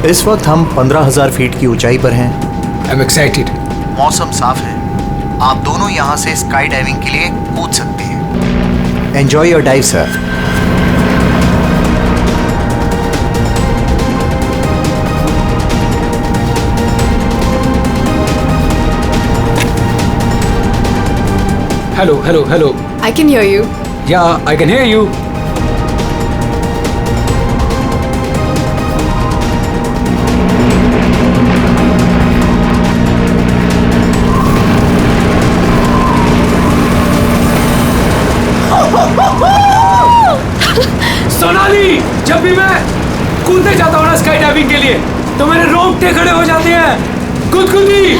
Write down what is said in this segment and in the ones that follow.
इस वक्त हम 15,000 फीट की ऊंचाई पर हैं। I'm excited. मौसम साफ है, आप दोनों यहाँ से स्काई डाइविंग के लिए कूद सकते हैं। Enjoy your dive sir. Hello. I can hear you. Yeah, I can hear you. Sonali, जब भी मैं कूदने जाता हूँ ना स्काई डाइविंग के लिए तो मेरे रोंगटे खड़े हो जाते हैं। गुदगुदी,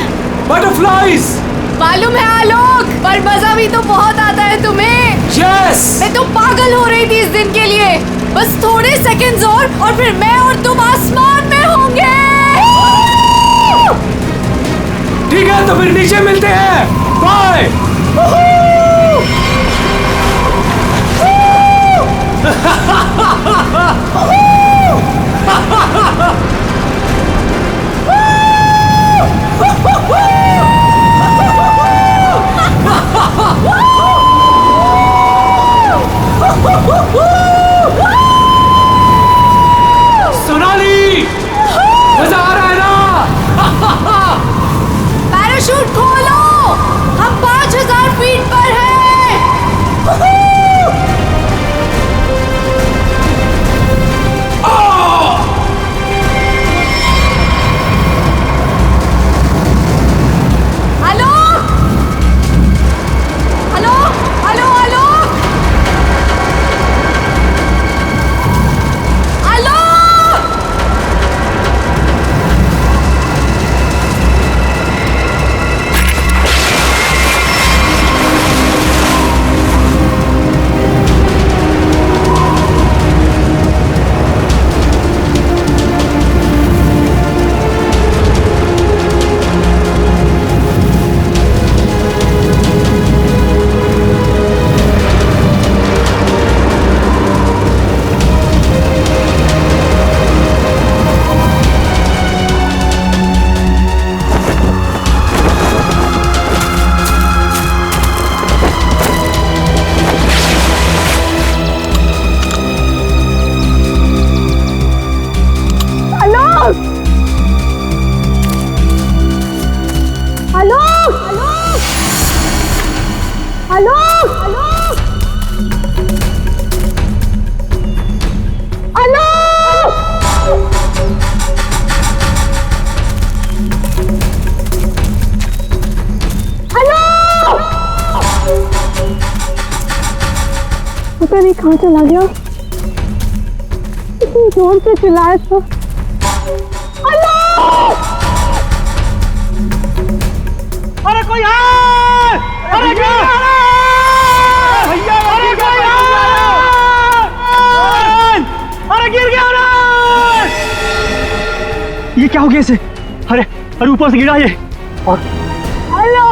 बटरफ्लाइज। मालूम है आलोक, पर मजा भी तो बहुत आता है तुम्हें। यस। मैं तो पागल हो रही थी इस दिन के लिए। बस थोड़े सेकंड्स और फिर मैं और तुम आसमान में होंगे। ठीक है, तो फिर नीचे मिलते हैं। बाय। सोनाली, मजा आ रहा है ना? पैराशूट खोलो, हम 5,000 फीट पर हैं। पता नहीं कहाँ चला गया। इतनी जोर से चिल्लाया था। अरे कोई है! अरे क्या? भैया, अरे कोई है! अरे गिर गया ना! ये क्या हो गया इसे? अरे ऊपर से गिरा ये। और हेलो!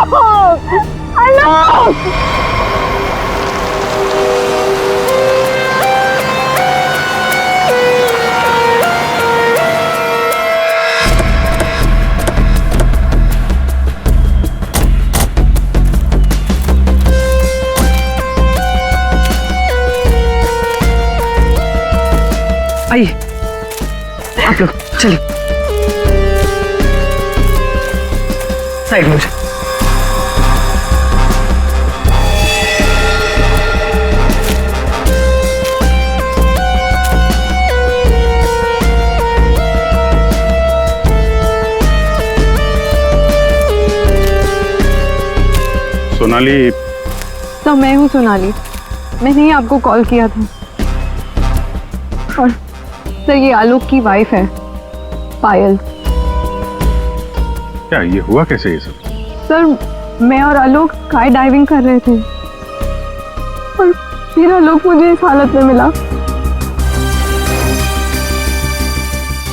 आइए आप लोग चलिए साइड में। सोनाली। तो मैं हूँ सोनाली, मैंने ही आपको कॉल किया था। और सर ये आलोक की वाइफ है पायल। क्या ये हुआ कैसे ये सब? सर मैं और आलोक स्काई डाइविंग कर रहे थे और फिर आलोक मुझे इस हालत में मिला।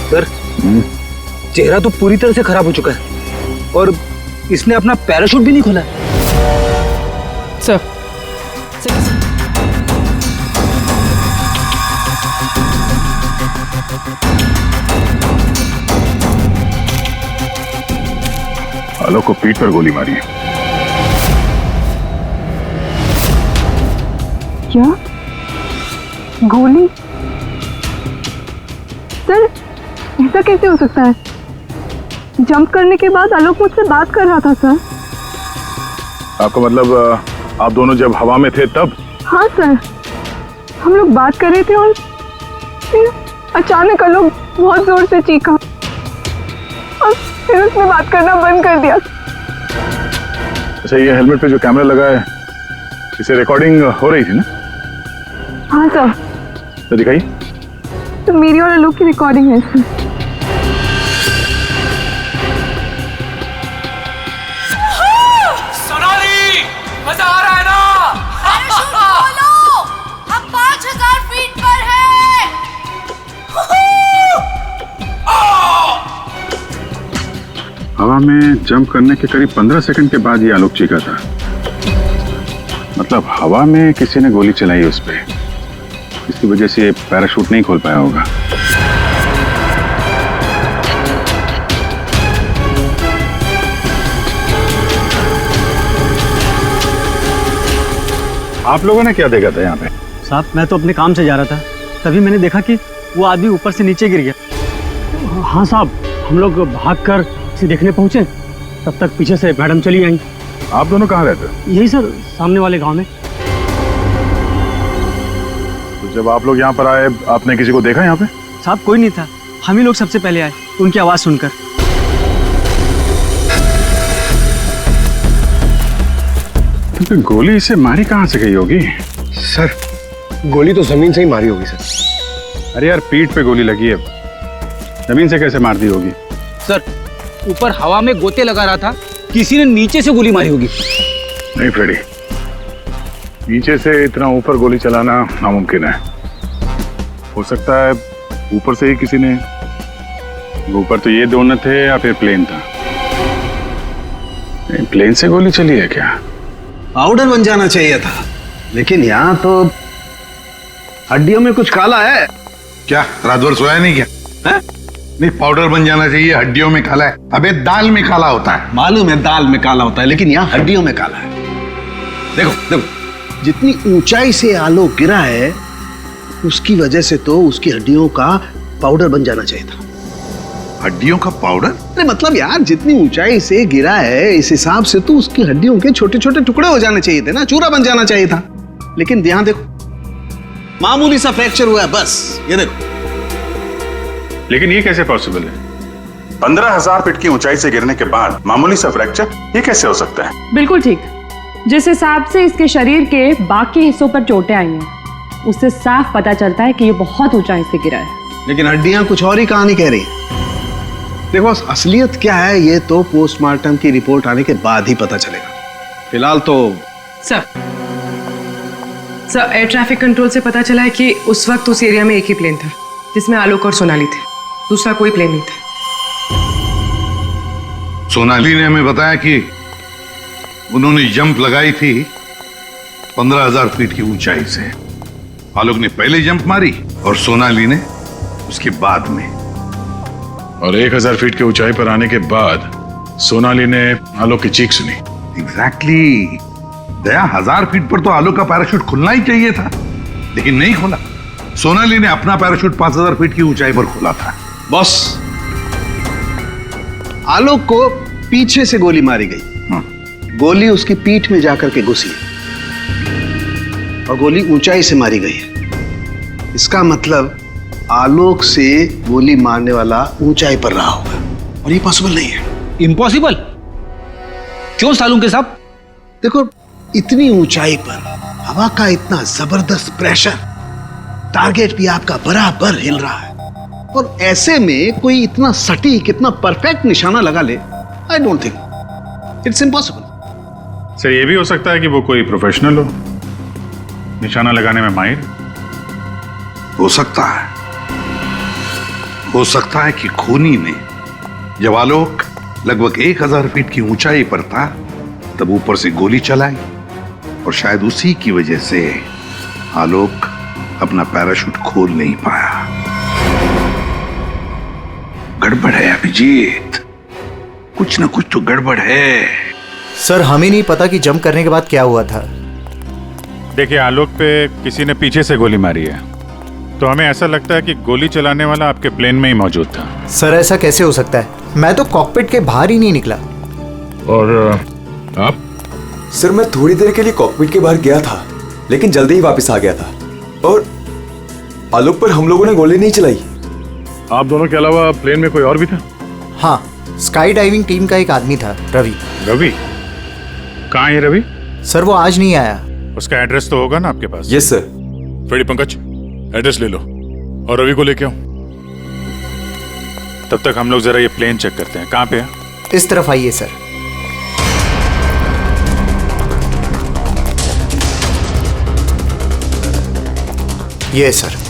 सर चेहरा तो पूरी तरह से खराब हो चुका है और इसने अपना पैराशूट भी नहीं खोला। सर आलोक को पीठ पर गोली मारी है। क्या? गोली? सर, ऐसा कैसे हो सकता है? जंप करने के बाद आलोक मुझसे बात कर रहा था सर। आपका मतलब आप दोनों जब हवा में थे तब? हाँ सर, हम लोग बात कर रहे थे और फिर अचानक आलोक बहुत जोर से चीखा और फिर उसने बात करना बंद कर दिया। अच्छा, ये हेलमेट पे जो कैमरा लगा है, इसे रिकॉर्डिंग हो रही थी ना? हाँ सर। तो दिखाइए। तो मेरी और आलोक की रिकॉर्डिंग है इसमें। सोनाली, मजा आ रहा है ना? पैराशूट खोलो, हम 5000 फीट पर हैं। हवा में जंप करने के करीब 15 सेकंड के बाद ये आलोक चीखा था। मतलब हवा में किसी ने गोली चलाई उस पे, इसकी वजह से ये पैराशूट नहीं खोल पाया होगा। आप लोगों ने क्या देखा था यहाँ पे? साहब, मैं तो अपने काम से जा रहा था, तभी मैंने देखा कि वो आदमी ऊपर से नीचे गिर गया। हाँ साहब, हम लोग भागकर इसे देखने पहुंचे, तब तक पीछे से मैडम चली आई। आप दोनों कहाँ रहते हो? यही सर, सामने वाले गांव में। तो जब आप लोग यहाँ पर आए, आपने किसी को देखा यहाँ पे? साहब, कोई नहीं था, हम ही लोग सबसे पहले आए उनकी आवाज सुनकर। तो गोली इसे मारी कहाँ से गई होगी? सर, गोली तो जमीन से ही मारी होगी सर। अरे यार, पीठ पे गोली लगी है, जमीन से कैसे मार दी होगी? सर, ऊपर हवा में गोते लगा रहा था, किसी ने नीचे से गोली मारी होगी। नहीं फ्रेडी, नीचे से इतना ऊपर गोली चलाना नामुमकिन है। हो सकता है ऊपर से ही किसी ने, ऊपर तो ये दोनों थे या फिर प्लेन था। प्लेन से गोली चली है क्या? पाउडर बन जाना चाहिए था, लेकिन यहाँ तो हड्डियों में कुछ काला है। क्या रात भर सोया नहीं क्या? है? नहीं, पाउडर बन जाना चाहिए, हड्डियों में काला है। अबे दाल में काला होता है। मालूम है दाल में काला होता है, लेकिन यहाँ हड्डियों में काला है। देखो देखो, जितनी ऊंचाई से आलोक गिरा है, उसकी वजह से तो उसकी हड्डियों का पाउडर बन जाना चाहिए था। हड्डियों का पाउडर? अरे मतलब यार, जितनी ऊंचाई से गिरा है, इस हिसाब से तो उसकी हड्डियों के छोटे छोटे टुकड़े हो जाने चाहिए थे ना, चूरा बन जाना चाहिए था। लेकिन यहाँ देखो, मामूली सा फ्रैक्चर हुआ है बस, ये देखो। लेकिन ये कैसे पॉसिबल है? 15,000 फीट की ऊंचाई से गिरने के बाद मामूली सा फ्रैक्चर, ये कैसे हो सकता है? बिल्कुल ठीक। जिस हिसाब से इसके शरीर के बाकी हिस्सों पर चोटें आई हैं, उससे साफ पता चलता है कि ये बहुत ऊंचाई से गिरा है। लेकिन हड्डियां कुछ और ही कहानी कह रही है। देखो, असलियत क्या है ये तो पोस्टमार्टम की रिपोर्ट आने के बाद ही पता चलेगा। फिलहाल तो सर, एयर ट्रैफिक कंट्रोल से पता चला है कि उस वक्त उस एरिया में एक ही प्लेन था जिसमें आलोक और सोनाली थे, दूसरा कोई प्लेन नहीं था। सोनाली ने हमें बताया कि उन्होंने जंप लगाई थी 15,000 फीट की ऊंचाई से। आलोक ने पहले जंप मारी और सोनाली ने उसके बाद में। और 1,000 फीट की ऊंचाई पर आने के बाद सोनाली ने आलोक की चीख सुनी। एग्जैक्टली। दया, 1000 फीट पर तो आलोक का पैराशूट खुलना ही चाहिए था, लेकिन नहीं खुला। सोनाली ने अपना पैराशूट 5,000 फीट की ऊंचाई पर खोला था। बॉस, आलोक को पीछे से गोली मारी गई। गोली उसकी पीठ में जाकर के घुसी और गोली ऊंचाई से मारी गई है। इसका मतलब आलोक से गोली मारने वाला ऊंचाई पर रहा होगा, और ये पॉसिबल नहीं है। इम्पॉसिबल? क्यों सालून के साहब? देखो, इतनी ऊंचाई पर हवा का इतना जबरदस्त प्रेशर, टारगेट भी आपका बराबर हिल रहा है, और ऐसे में कोई इतना सटीक, इतना परफेक्ट निशाना लगा ले, I don't think, it's impossible. Sir, ये भी हो सकता है कि वो कोई प्रोफेशनल हो, निशाना लगाने में माहिर। हो सकता है, हो सकता है कि खूनी ने जब आलोक लगभग 1,000 फीट की ऊंचाई पर था, तब ऊपर से गोली चलाई, और शायद उसी की वजह से आलोक अपना पैराशूट खोल नहीं पाया। गड़बड़ है अभिजीत, कुछ न कुछ तो गड़बड़ है। सर हमें नहीं पता कि जंप करने के बाद क्या हुआ था। देखिए, आलोक पे किसी ने पीछे से गोली मारी है, तो हमें ऐसा लगता है कि गोली चलाने वाला आपके प्लेन में ही मौजूद था। सर ऐसा कैसे हो सकता है? मैं तो कॉकपिट के बाहर ही नहीं निकला। और आप? सर मैं थोड़ी देर के लिए कॉकपिट के बाहर गया था, लेकिन जल्दी ही वापस आ गया था और आलोक पर हम लोगों ने गोली नहीं चलाई। आप दोनों के अलावा प्लेन में कोई और भी था? हाँ, स्काई डाइविंग टीम का एक आदमी था, रवि। रवि? कहाँ है रवि? सर वो आज नहीं आया। उसका एड्रेस तो होगा ना आपके पास? Yes sir. Freddy Pankaj, address ले लो और रवि को लेके आओ। तब तक हम लोग जरा ये प्लेन चेक करते हैं। कहाँ पे है? इस तरफ आइए सर। ये सर।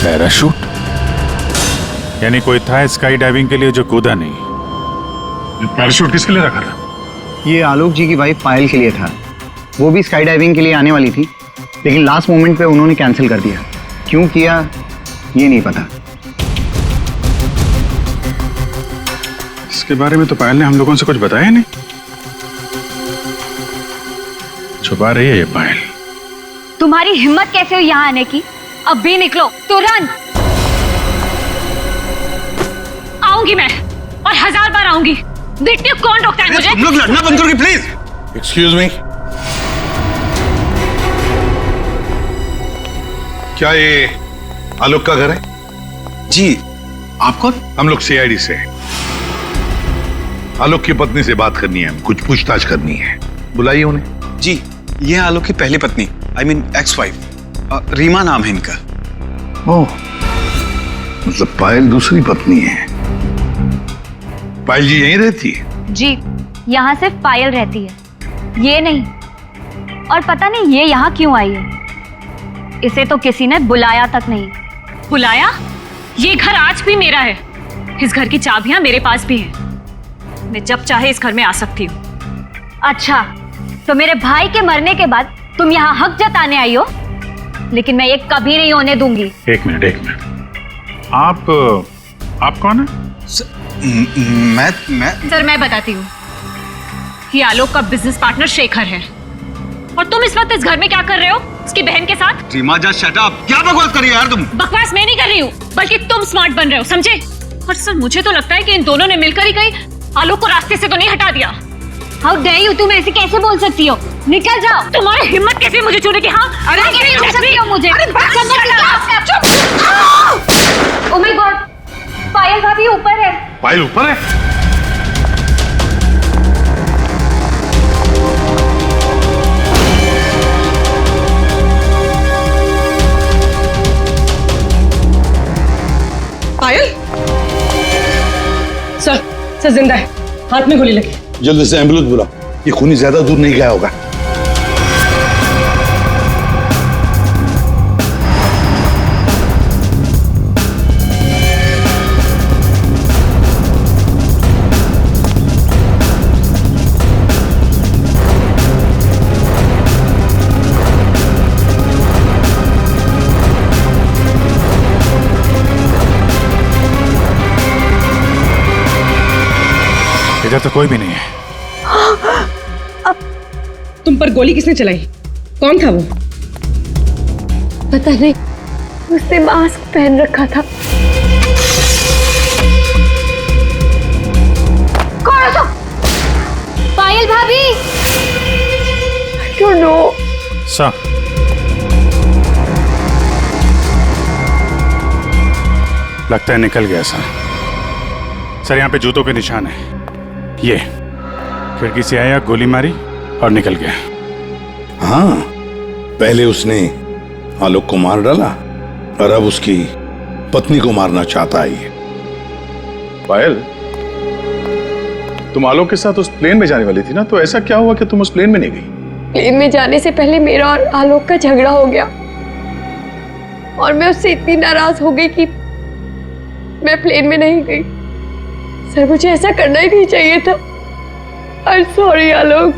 पैराशूट? यानी कोई था स्काई डाइविंग के लिए जो कूदा नहीं। पैराशूट किसके लिए रखा था? ये आलोक जी की वाइफ पायल के लिए था। वो भी स्काई डाइविंग के लिए आने वाली थी, लेकिन लास्ट मोमेंट पे उन्होंने कैंसिल कर दिया। क्यों किया ये नहीं पता। इसके बारे में तो पायल ने हम लोगों से कुछ बताया नहीं। छुपा रही है ये पायल। तुम्हारी हिम्मत कैसे हुई यहाँ आने की? अब भी निकलो तुरंत। आऊंगी मैं और 1000 बार आऊंगी। देखती हूँ कौन रोकता है मुझे। तुम लोग लड़ना बंद करोगे प्लीज? एक्सक्यूज मी, क्या ये आलोक का घर है? जी। आप कौन? हम लोग सीआईडी से। आलोक की पत्नी से बात करनी है, कुछ पूछताछ करनी है। बुलाइए उन्हें। जी, ये आलोक की पहली पत्नी, I mean ex wife, Reema नाम है इनका। ओह, मतलब पायल दूसरी पत्नी है। पायल जी यहीं रहती है? जी, यहाँ सिर्फ पायल रहती है, ये नहीं। और पता नहीं ये यहाँ क्यों आई है। इसे तो किसी ने बुलाया तक नहीं। बुलाया? ये घर आज भी मेरा है। इस घर की चाबियां मेरे पास भी हैं। मैं जब चाहे इस घर में आ सकती हूँ। अच्छा, तो मेरे भाई के मरने के बाद तुम यहाँ हक जताने आई हो, लेकिन मैं ये कभी नहीं होने दूंगी। एक मिनट। आप कौन है? मैं सर मैं बताती हूँ। ये आलोक का बिजनेस पार्टनर शेखर है। और तुम इस वक्त इस घर में क्या कर रहे हो उसकी बहन के साथ? Reema just shut up. क्या बकवास कर रही हो यार तुम? बकवास मैं नहीं कर रही हूँ, बल्कि तुम स्मार्ट बन रहे हो, समझे? और सर मुझे तो लगता है कि इन दोनों ने मिलकर ही कहीं आलोक को रास्ते से तो नहीं हटा दिया। हाउ डेयर यू, तुम ऐसे कैसे बोल सकती हो? निकल जाओ। तुम्हारी हिम्मत कैसे मुझे छूने की? हाँ, अरे कैसे छू सकती हो मुझे? ओह माय गॉड, पायल भाभी ऊपर है। पायल ऊपर है? पायल? सर जिंदा है, हाथ में गोली लगी। जल्दी से एम्बुलेंस बुलाओ। ये खूनी ज्यादा दूर नहीं गया होगा। इधर तो कोई भी नहीं है। तुम पर गोली किसने चलाई? कौन था वो? पता नहीं, उसने मास्क पहन रखा था। कौन हो तुम? पायल भाभी? I don't know. सर, लगता है निकल गया सर। यहाँ पे जूतों के निशान है। ये खिड़की से आया, गोली मारी और निकल गया। हाँ, पहले उसने आलोक को मार डाला और अब उसकी पत्नी को मारना चाहता है। पायल, तुम आलोक के साथ उस प्लेन में जाने वाली थी ना, तो ऐसा क्या हुआ कि तुम उस प्लेन में नहीं गई? प्लेन में जाने से पहले मेरा और आलोक का झगड़ा हो गया और मैं उससे इतनी नाराज हो गई कि मैं प्लेन में नहीं गई। सर मुझे ऐसा करना ही नहीं चाहिए था। I am sorry Alok,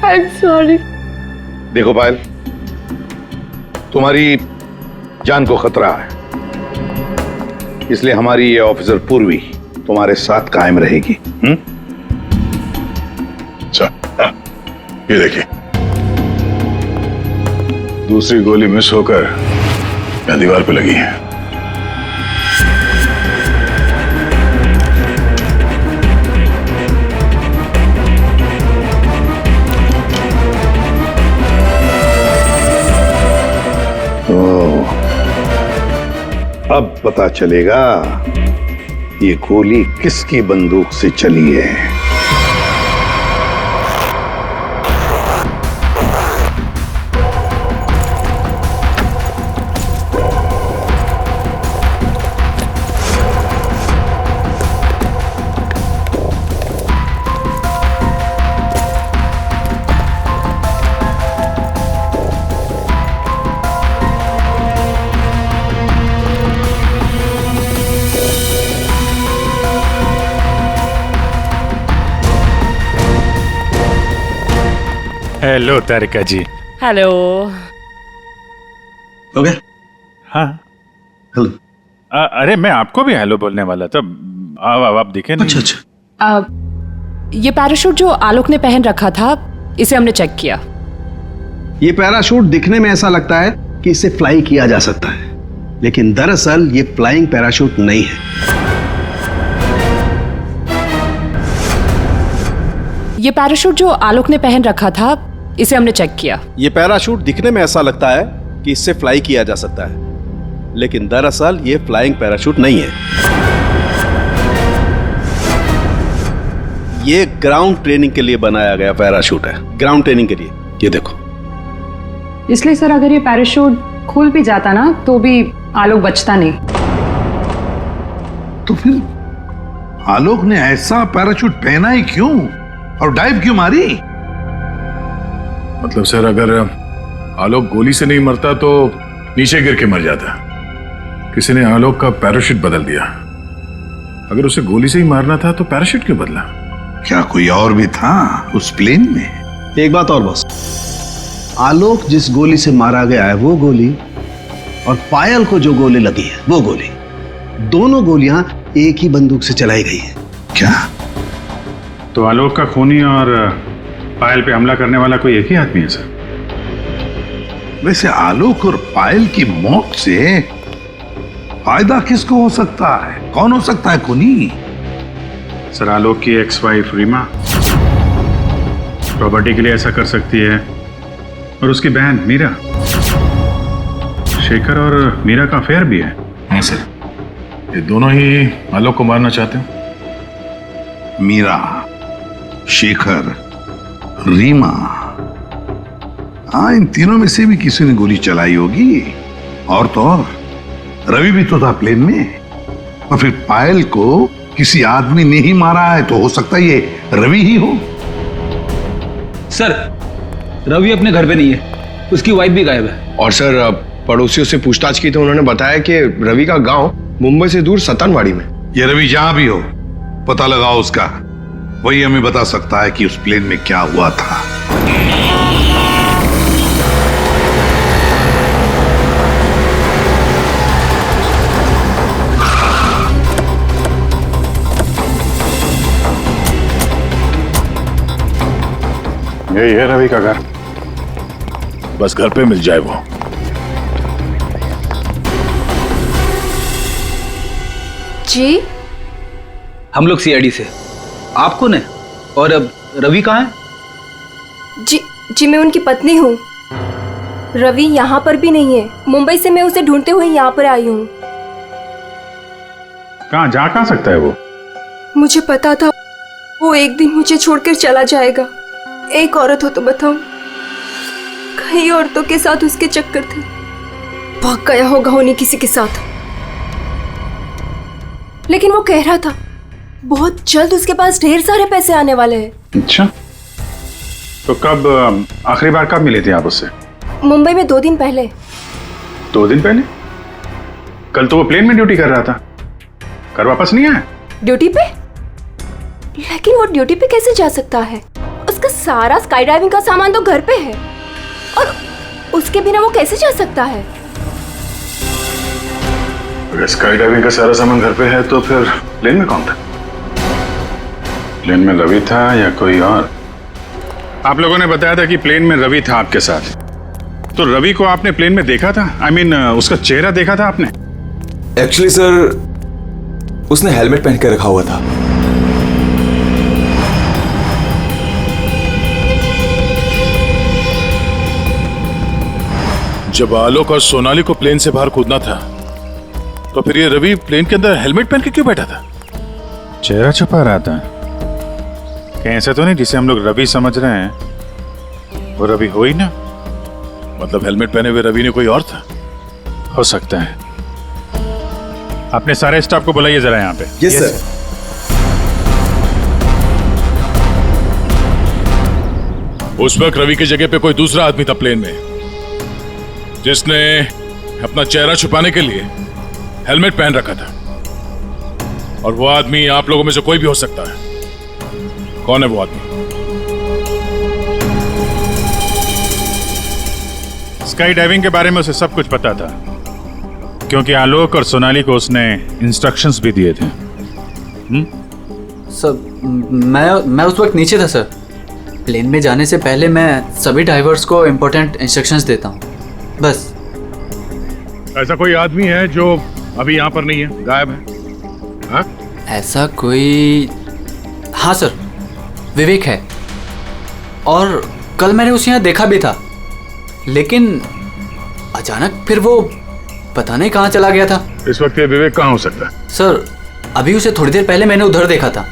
I am sorry. देखो पायल, तुम्हारी जान को खतरा है, इसलिए हमारी ये ऑफिसर पूर्वी तुम्हारे साथ कायम रहेगी। अच्छा, ये देखिए, दूसरी गोली मिस होकर यहाँ दीवार पे लगी है। अब पता चलेगा ये गोली किसकी बंदूक से चली है। हेलो तारिका जी। हेलो। हो गया? हाँ हेलो। अरे मैं आपको भी हेलो बोलने वाला था, आप दिखे नहीं। अच्छा अच्छा। ये पैराशूट जो आलोक ने पहन रखा था, इसे हमने चेक किया। ये पैराशूट दिखने में ऐसा लगता है कि इसे फ्लाई किया जा सकता है, लेकिन दरअसल ये फ्लाइंग पैराशूट नहीं है। ये पैराशूट जो आलोक ने पहन रखा था, इसे हमने चेक किया। ये पैराशूट दिखने में ऐसा लगता है कि इससे फ्लाई किया जा सकता है, लेकिन दरअसल ये फ्लाइंग पैराशूट नहीं है। ये ग्राउंड ट्रेनिंग के लिए बनाया गया पैराशूट है, ग्राउंड ट्रेनिंग के लिए। ये देखो। इसलिए सर, अगर ये पैराशूट खुल भी जाता ना, तो भी आलोक बचता नहीं। तो फिर आलोक ने ऐसा पैराशूट पहना ही क्यों और डाइव क्यों मारी? मतलब सर, अगर आलोक गोली से नहीं मरता तो नीचे गिर के मर जाता। किसी ने आलोक का पैराशूट बदल दिया। अगर उसे गोली से ही मारना था तो पैराशूट क्यों बदला? क्या कोई और भी था उस प्लेन में? एक बात और बस, आलोक जिस गोली से मारा गया है वो गोली, और पायल को जो गोली लगी है वो गोली, दोनों गोलियां एक ही बंदूक से चलाई गई हैं। क्या? तो आलोक का खूनी और पायल पे हमला करने वाला कोई एक ही आदमी है सर? वैसे आलोक और पायल की मौत से फायदा किसको हो सकता है? कौन हो सकता है खूनी? सर, आलोक की एक्स वाइफ रीमा प्रॉपर्टी के लिए ऐसा कर सकती है, और उसकी बहन मीरा। शेखर और मीरा का अफेयर भी है। हाँ सर, ये दोनों ही आलोक को मारना चाहते हैं। मीरा, शेखर, रीमा, हाँ, इन तीनों में से भी किसी ने गोली चलाई होगी। और तो और रवि भी तो था प्लेन में, और फिर पायल को किसी आदमी ने ही मारा है, तो हो सकता है ये रवि ही हो। सर, रवि अपने घर पे नहीं है, उसकी वाइफ भी गायब है। और सर, पड़ोसियों से पूछताछ की तो उन्होंने बताया कि रवि का गांव मुंबई से दूर सतनवाड़ी में। ये रवि जहां भी हो, पता लगाओ उसका, वही हमें बता सकता है कि उस प्लेन में क्या हुआ था। यही है रवि का घर, बस घर पे मिल जाए वो। जी, हम लोग सीआईडी से। आप कौन है और अब रवि कहाँ है? जी मैं उनकी पत्नी हूँ। रवि यहाँ पर भी नहीं है। मुंबई से मैं उसे ढूंढते हुए यहाँ पर आई हूँ। कहाँ जा कहाँ सकता है वो? मुझे पता था वो एक दिन मुझे छोड़कर चला जाएगा। एक औरत हो तो बताओ, कई औरतों के साथ उसके चक्कर थे। भाग गया होगा उन्हीं किसी के साथ। लेकिन वो कह रहा था बहुत जल्द उसके पास ढेर सारे पैसे आने वाले हैं। अच्छा, तो कब, आखिरी बार कब मिले थे आप उससे? मुंबई में 2 दिन पहले। 2 दिन पहले? कल तो वो प्लेन में ड्यूटी कर रहा था, घर वापस नहीं आया? ड्यूटी पे? लेकिन वो ड्यूटी पे कैसे जा सकता है? उसका सारा स्काई डाइविंग का सामान तो घर पे है और उसके बिना वो कैसे जा सकता है? अगर स्काई डाइविंग का सारा सामान घर पे है तो फिर प्लेन में कौन था? प्लेन में रवि था या कोई और? आप लोगों ने बताया था कि प्लेन में रवि था आपके साथ, तो रवि को आपने प्लेन में देखा था? I mean, उसका चेहरा देखा था आपने? एक्चुअली सर, उसने हेलमेट पहन के रखा हुआ था। जब आलोक और सोनाली को प्लेन से बाहर कूदना था तो फिर ये रवि प्लेन के अंदर हेलमेट पहन के क्यों बैठा था? चेहरा छुपा रहा था कहीं? ऐसा तो नहीं जिसे हम लोग रवि समझ रहे हैं वो रवि हो ही ना? मतलब हेलमेट पहने हुए रवि ने कोई और था? हो सकता है। अपने सारे स्टाफ को बुलाइए जरा यहाँ पे। Yes sir. उस वक्त रवि की जगह पे कोई दूसरा आदमी था प्लेन में जिसने अपना चेहरा छुपाने के लिए हेलमेट पहन रखा था, और वो आदमी आप लोगों में से कोई भी हो सकता है। कौन है वो आदमी? स्काई डाइविंग के बारे में उसे सब कुछ पता था, क्योंकि आलोक और सोनाली को उसने इंस्ट्रक्शंस भी दिए थे। सर, मैं उस वक्त नीचे था सर। प्लेन में जाने से पहले मैं सभी डाइवर्स को इम्पोर्टेंट इंस्ट्रक्शंस देता हूँ, बस। ऐसा कोई आदमी है जो अभी यहाँ पर नहीं है, गायब है? हाँ? ऐसा कोई? हाँ सर, विवेक है, और कल मैंने उसे यहाँ देखा भी था, लेकिन अचानक फिर वो पता नहीं कहाँ चला गया था। इस वक्त ये विवेक कहाँ हो सकता है? सर, अभी उसे थोड़ी देर पहले मैंने उधर देखा था।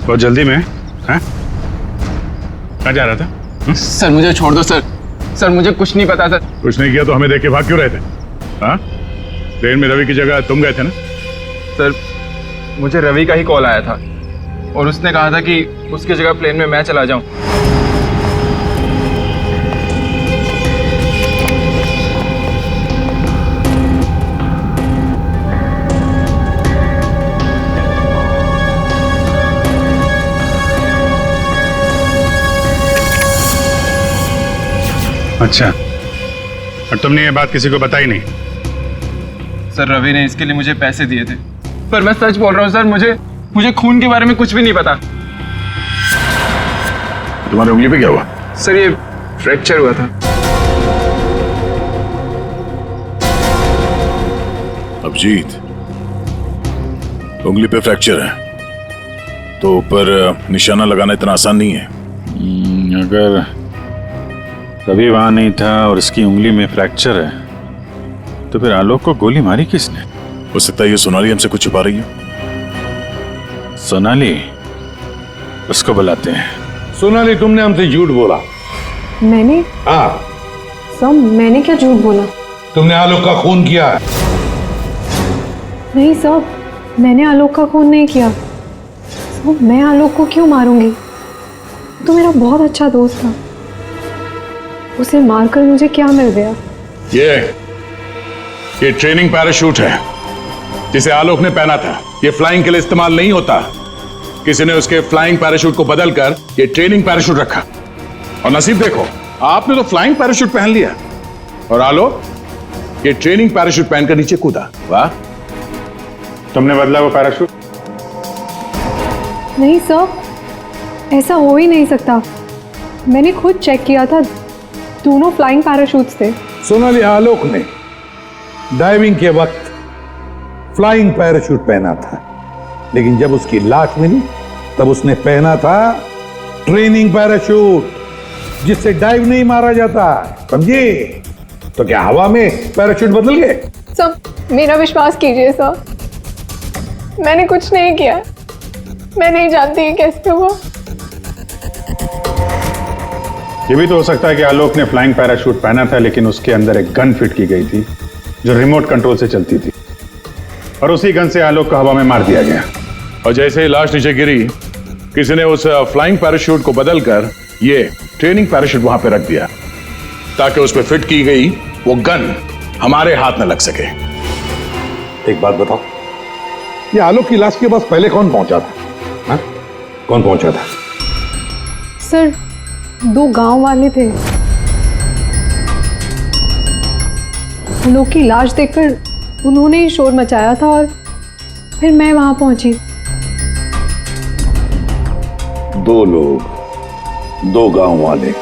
बहुत जल्दी में? हाँ? कहाँ जा रहा था? सर मुझे छोड़ दो सर। सर मुझे कुछ नहीं पता सर। कुछ नहीं किया तो हमें देख के भाग क्यों रहे थे? हाँ? ट्रेन में रवि की जगह तुम गए थे ना? सर मुझे रवि का ही कॉल आया था और उसने कहा था कि उसकी जगह प्लेन में मैं चला जाऊं। अच्छा, और तुमने ये बात किसी को बताई नहीं? सर रवि ने इसके लिए मुझे पैसे दिए थे, पर मैं सच बोल रहा हूँ सर, मुझे खून के बारे में कुछ भी नहीं पता। तुम्हारी उंगली पे क्या हुआ? सर ये फ्रैक्चर हुआ था। अभिजीत, उंगली पे फ्रैक्चर है तो ऊपर निशाना लगाना इतना आसान नहीं है। अगर रवि वहां नहीं था और इसकी उंगली में फ्रैक्चर है तो फिर आलोक को गोली मारी किसने? हो सकता है ये सोनाली हमसे कुछ छुपा रही है। सोनाली, उसको बुलाते हैं। सोनाली, तुमने हमसे झूठ बोला। मैंने? हाँ। सर मैंने क्या झूठ बोला? तुमने आलोक का खून किया। नहीं सर, मैंने आलोक का खून नहीं किया। सर मैं आलोक को क्यों मारूंगी? तो मेरा बहुत अच्छा दोस्त था, उसे मारकर मुझे क्या मिल गया? ये ट्रेनिंग पैराशूट है जिसे आलोक ने पहना था। ये फ्लाइंग के लिए इस्तेमाल नहीं होता। किसी ने उसके फ्लाइंग पैराशूट को बदलकर ये ट्रेनिंग पैराशूट रखा, और नसीब देखो आपने तो फ्लाइंग पैराशूट पहन लिया और आलोक ये ट्रेनिंग पैराशूट पहनकर नीचे कूदा। वाह! तुमने बदला वो पैराशूट? नहीं सर, ऐसा हो ही नहीं सकता। मैंने खुद चेक किया था, दोनों फ्लाइंग पैराशूट्स थे। सोनाली, आलोक ने डाइविंग के वक्त फ्लाइंग पैराशूट पहना था, लेकिन जब उसकी लाश मिली तब उसने पहना था ट्रेनिंग पैराशूट जिससे डाइव नहीं मारा जाता। समझे? तो क्या हवा में पैराशूट बदल गए? सर मेरा विश्वास कीजिए सर, मैंने कुछ नहीं किया। मैं नहीं जानती कैसे हुआ। ये भी तो हो सकता है कि आलोक ने फ्लाइंग पैराशूट पहना था, लेकिन उसके अंदर एक गन फिट की गई थी जो रिमोट कंट्रोल से चलती थी, और उसी गन से आलोक को हवा में मार दिया गया। और जैसे ही लाश नीचे गिरी, किसी ने उस फ्लाइंग पैराशूट को बदलकर ये ट्रेनिंग पैराशूट वहां पे रख दिया ताकि उस पर फिट की गई वो गन हमारे हाथ न लग सके। एक बात बताओ, ये आलोक की लाश के पास पहले कौन पहुंचा था? हा? कौन पहुंचा था? सर 2 गांव वाले थे। आलोक की लाश देखकर उन्होंने ही शोर मचाया था और फिर मैं वहां पहुंची। 2 लोग, 2 गांव वाले।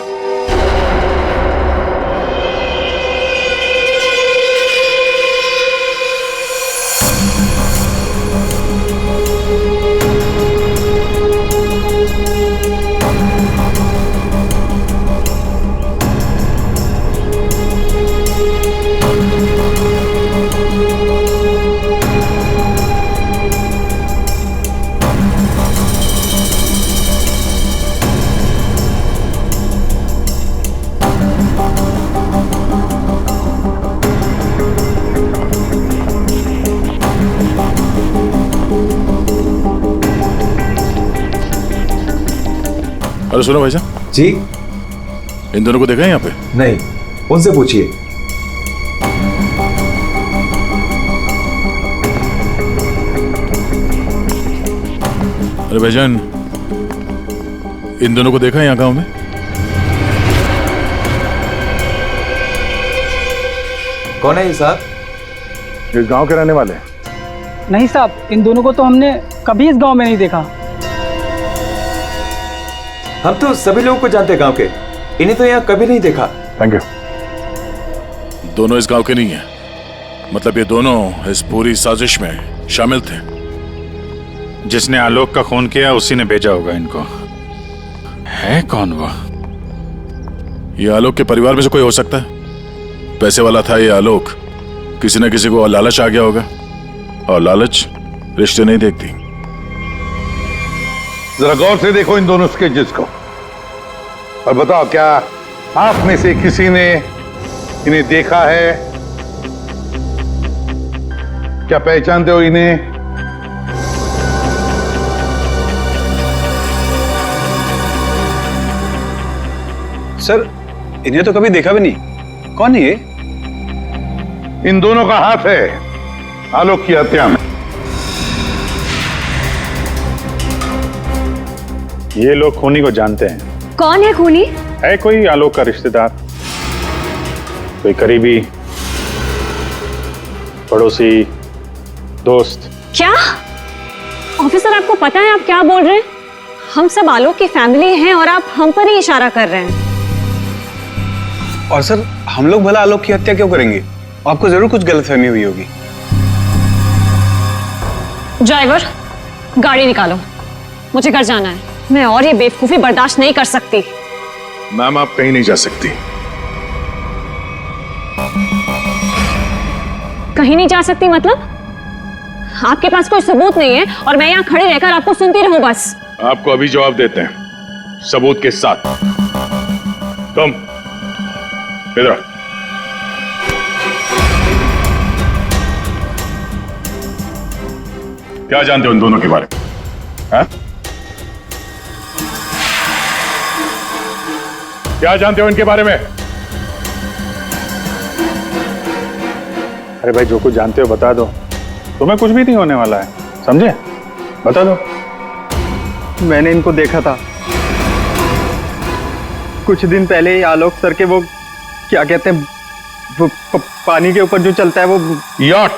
अरे सुनो भाई साहब जी, इन दोनों को देखा है यहाँ पे? नहीं, उनसे पूछिए। अरे भाईजान, इन दोनों को देखा है यहाँ गांव में? कौन है ये साहब? इस गांव के रहने वाले? नहीं साहब, इन दोनों को तो हमने कभी इस गांव में नहीं देखा। हम तो सभी लोगों को जानते हैं गांव के, इन्हें तो यहाँ कभी नहीं देखा। Thank you. दोनों इस गांव के नहीं है, मतलब ये दोनों इस पूरी साजिश में शामिल थे। जिसने आलोक का खून किया उसी ने भेजा होगा इनको। है कौन वो? ये आलोक के परिवार में से कोई हो सकता है। पैसे वाला था ये आलोक, किसी न किसी को लालच आ गया होगा, और लालच रिश्ते नहीं देखती। जरा गौर से देखो इन दोनों स्केचेस को और बताओ, क्या आप में से किसी ने इन्हें देखा है? क्या पहचानते हो इन्हें? सर, इन्हें तो कभी देखा भी नहीं। कौन है ये? इन दोनों का हाथ है आलोक की हत्या में। ये लोग खूनी को जानते हैं। कौन है खूनी? है कोई आलोक का रिश्तेदार, कोई करीबी, पड़ोसी, दोस्त। क्या ऑफिसर, आपको पता है आप क्या बोल रहे हैं? हम सब आलोक की फैमिली हैं और आप हम पर ही इशारा कर रहे हैं। और सर, हम लोग भला आलोक की हत्या क्यों करेंगे? आपको जरूर कुछ गलतफहमी हुई होगी। ड्राइवर, गाड़ी निकालो, मुझे घर जाना है। मैं और ये बेवकूफी बर्दाश्त नहीं कर सकती। मैम, आप कहीं नहीं जा सकती। कहीं नहीं जा सकती मतलब? आपके पास कोई सबूत नहीं है और मैं यहाँ खड़े रहकर आपको सुनती रहूं बस? आपको अभी जवाब देते हैं, सबूत के साथ। तुम इधर आओ। क्या जानते हो इन दोनों के बारे में? हाँ? क्या जानते हो इनके बारे में? अरे भाई, जो कुछ जानते हो बता दो, तुम्हें कुछ भी नहीं होने वाला है, समझे? बता दो। मैंने इनको देखा था कुछ दिन पहले ही। आलोक सर के वो क्या कहते हैं, वो पानी के ऊपर जो चलता है वो यॉट।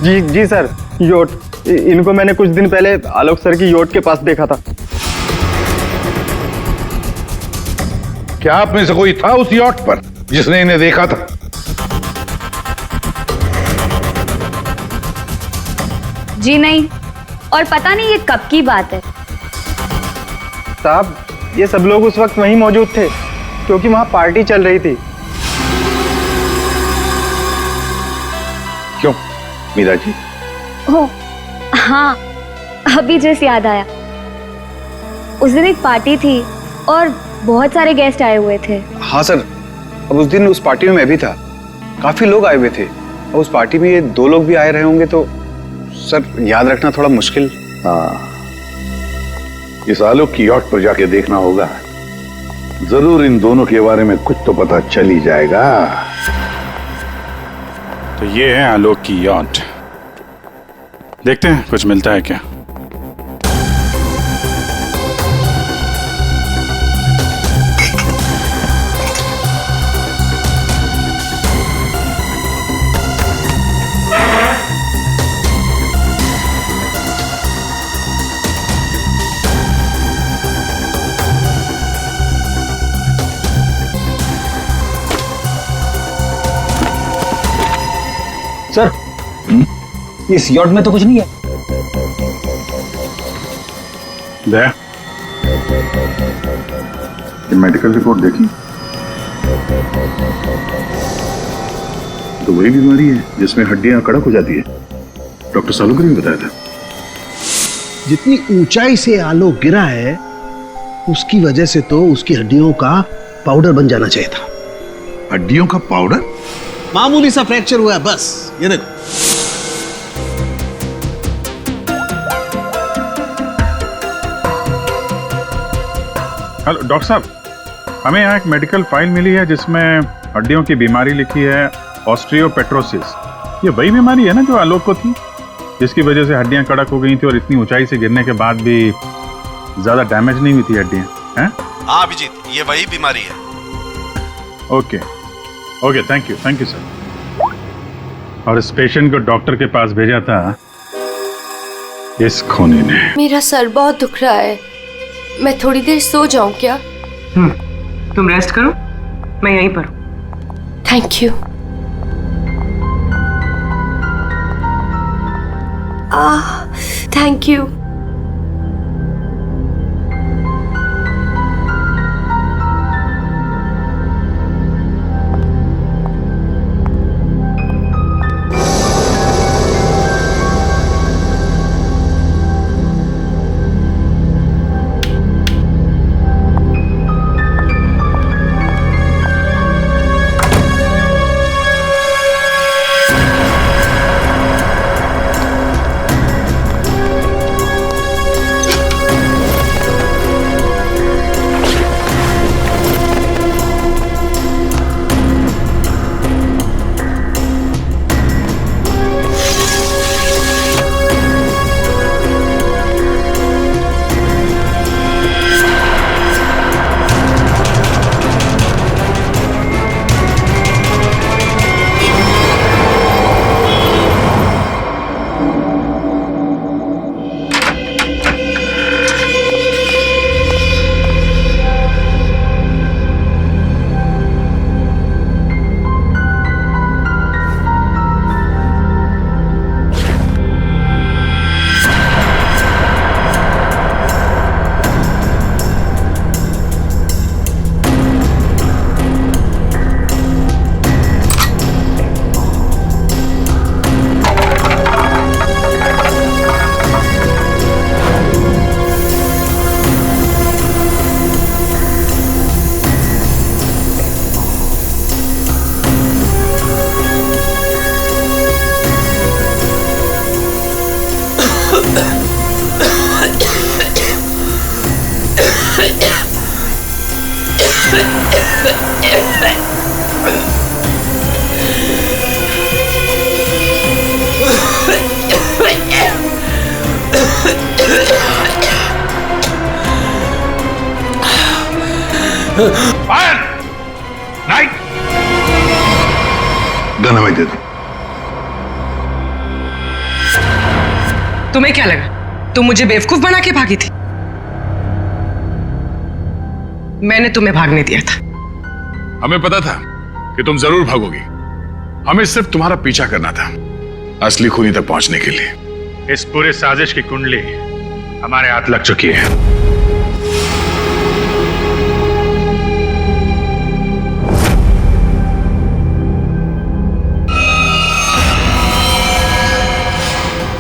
जी सर, योट। इनको मैंने कुछ दिन पहले आलोक सर की योट के पास देखा था। क्या आप में से कोई था उस यॉट पर जिसने इन्हें देखा था? जी नहीं, और पता नहीं ये कब की बात है। साहब, ये सब लोग उस वक्त वहीं मौजूद थे क्योंकि वहां पार्टी चल रही थी। क्यों मीरा जी? ओह हाँ, अभी जस्ट याद आया। उस दिन एक पार्टी थी और बहुत सारे गेस्ट आए हुए थे। हाँ सर, अब उस दिन उस पार्टी में मैं भी था, काफी लोग आए हुए थे। अब उस पार्टी में ये 2 लोग भी आए रहे होंगे तो सर याद रखना थोड़ा मुश्किल। हाँ, इस आलोक की यॉट पर जाके देखना होगा, जरूर इन दोनों के बारे में कुछ तो पता चल ही जाएगा। तो ये है आलोक की यॉट, देखते हैं कुछ मिलता है क्या। सर, इस यॉट में तो कुछ नहीं है। ये मेडिकल रिपोर्ट देखी तो वही बीमारी है जिसमें हड्डियां कड़क हो जाती है, डॉक्टर सालुकर ने बताया था। जितनी ऊंचाई से आलोक गिरा है उसकी वजह से तो उसकी हड्डियों का पाउडर बन जाना चाहिए था। हड्डियों का पाउडर? मामूली सा फ्रैक्चर हुआ है बस, ये देखो। हेलो डॉक्टर साहब, हमें यहाँ एक मेडिकल फाइल मिली है जिसमें हड्डियों की बीमारी लिखी है, ऑस्टियोपेट्रोसिस। ये वही बीमारी है ना जो आलोक को थी, जिसकी वजह से हड्डियां कड़क हो गई थी और इतनी ऊंचाई से गिरने के बाद भी ज्यादा डैमेज नहीं हुई थी हड्डियां, हैं? हाँ अभिजीत, ये वही बीमारी है। Okay okay, thank you sir. और इस पेशेंट को डॉक्टर के पास भेजा था इस खूनी ने। मेरा सर बहुत दुख रहा है, मैं थोड़ी देर सो जाऊं क्या? तुम रेस्ट करो, मैं यहीं पर हूं। Thank you. Thank you. Gun हमें दे दो। तुम्हें क्या लगा तुम मुझे बेवकूफ बना के भागी थी? मैंने तुम्हें भागने दिया था। हमें पता था कि तुम जरूर भागोगी, हमें सिर्फ तुम्हारा पीछा करना था असली खूनी तक पहुंचने के लिए। इस पूरे साजिश की कुंडली हमारे हाथ लग चुकी है।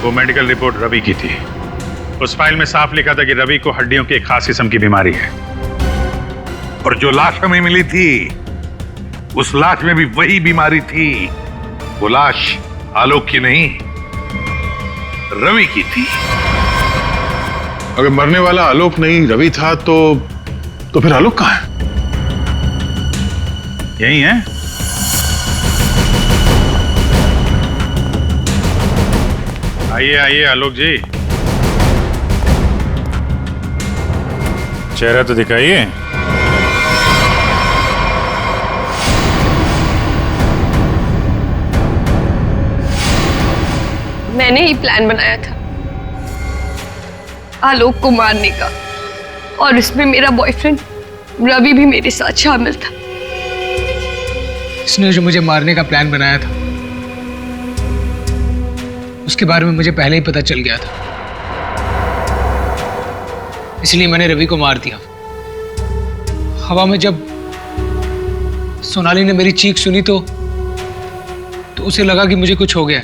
वो मेडिकल रिपोर्ट रवि की थी। उस फाइल में साफ लिखा था कि रवि को हड्डियों की एक खास किस्म की बीमारी है। और जो लाश हमें मिली थी उस लाश में भी वही बीमारी थी। वो लाश आलोक की नहीं, रवि की थी। अगर मरने वाला आलोक नहीं रवि था तो फिर आलोक कहाँ है? यही है? आइए आइए आलोक जी, चेहरा तो दिखाइए। मैंने ही प्लान बनाया था आलोक को मारने का, और इसमें मेरा बॉयफ्रेंड रवि भी मेरे साथ शामिल था। इसने जो मुझे मारने का प्लान बनाया था उसके बारे में मुझे पहले ही पता चल गया था, इसलिए मैंने रवि को मार दिया। हवा में जब सोनाली ने मेरी चीख सुनी तो उसे लगा कि मुझे कुछ हो गया।